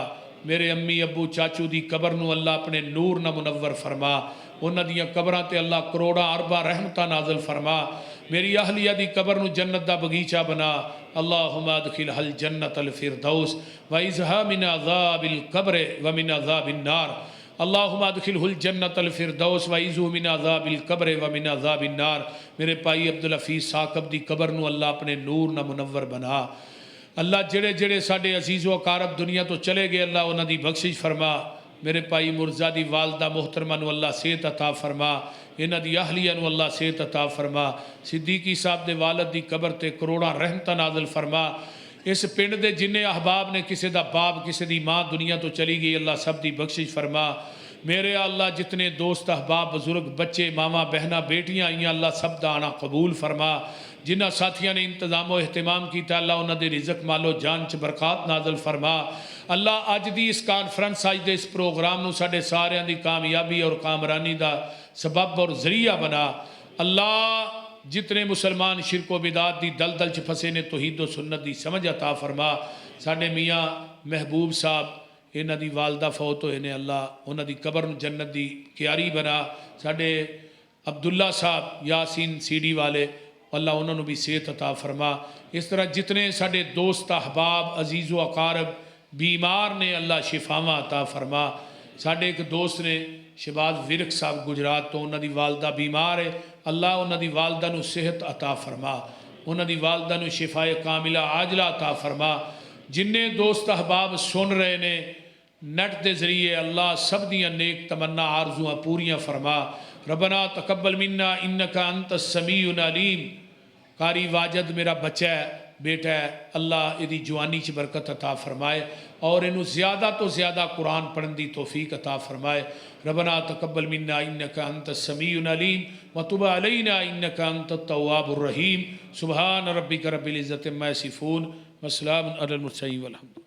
میرے امی ابو چاچو دی قبر نو اللہ اپنے نور نہ منور فرما۔ انہاں دیاں قبراں تے اللہ کروڑاں ارباں رحمتاں نازل فرما۔ میری اہلیہ دی قبر نو جنت دا بغیچہ بنا۔ اللہم ادخلھا الجنت الفردوس وعذھا من عذاب القبر ومن عذاب النار۔ اللہم ادخلہ الجنت الفردوس وعذہ من عذاب القبر ومن عذاب النار۔ میرے پائی عبدالحفیظ ثاقب دی قبر نو اللہ اپنے نور نہ منور بنا۔ اللہ جڑے جڑے ساڈے عزیز و اقارب دنیا تو چلے گئے اللہ انہاں دی بخشش فرما۔ میرے پائی مرزا دی والدہ محترمہ نو اللہ صحت عطا فرما۔ انہاں دی اہلیہ نو اللہ صحت عطا فرما۔ صدیقی صاحب دے والد دی قبر تے کروڑاں رحمتاں نازل فرما۔ اس پنڈ دے جنہیں احباب نے کسی دا باپ کسی دی ماں دنیا تو چلی گئی اللہ سب دی بخشش فرما۔ میرے اللہ جتنے دوست احباب بزرگ بچے ماما بہنہ بیٹیاں آئیاں اللہ سب دا آنا قبول فرما۔ جنہ ساتھیاں نے انتظام و اہتمام کیتا اللہ انہاں دے رزق مالو جان چ برکات نازل فرما۔ اللہ اج دی اس کانفرنس اج دے اس پروگرام نو ساڈے ساریاں دی کامیابی اور کامرانی دا سبب اور ذریعہ بنا۔ اللہ جتنے مسلمان شرک و بدعات دی دلدل چ پھسے نے توحید و سنت دی سمجھ عطا فرما۔ ساڈے میاں محبوب صاحب انہاں دی والدہ فوت ہوئے نے اللہ انہاں دی قبر نو جنت دی کیاری بنا۔ ساڈے عبداللہ صاحب یاسین سی ڈی والے اللہ انہوں نے بھی صحت عطا فرما۔ اس طرح جتنے ساڈے دوست احباب عزیز و اقارب بیمار نے اللہ شفاواں عطا فرما۔ ساڈے ایک دوست نے شہباز ورک صاحب گجرات تو انہاں دی والدہ بیمار ہے اللہ انہاں دی والدہ نو صحت عطا فرما۔ انہاں دی والدہ نو شفائے کاملہ عاجلہ عطا فرما۔ جننے دوست احباب سن رہے نے نیٹ دے ذریعے اللہ سب دیاں نیک تمنا آرزواں پوریاں فرما۔ ربنا تقبل منا انکا انت السمیع العلیم۔ قاری واجد میرا بچہ ہے بیٹا ہے اللہ ادھی جوانی چ برکت عطا فرمائے اور انہوں زیادہ تو زیادہ قرآن پڑھن دی توفیق عطا فرمائے۔ ربنا تقبل منا انکا انت السمیع العلیم وتب علینا انکا انت التواب الرحیم۔ سبحان ربک رب العزت عما یصفون وسلام علی المرسلین والحمد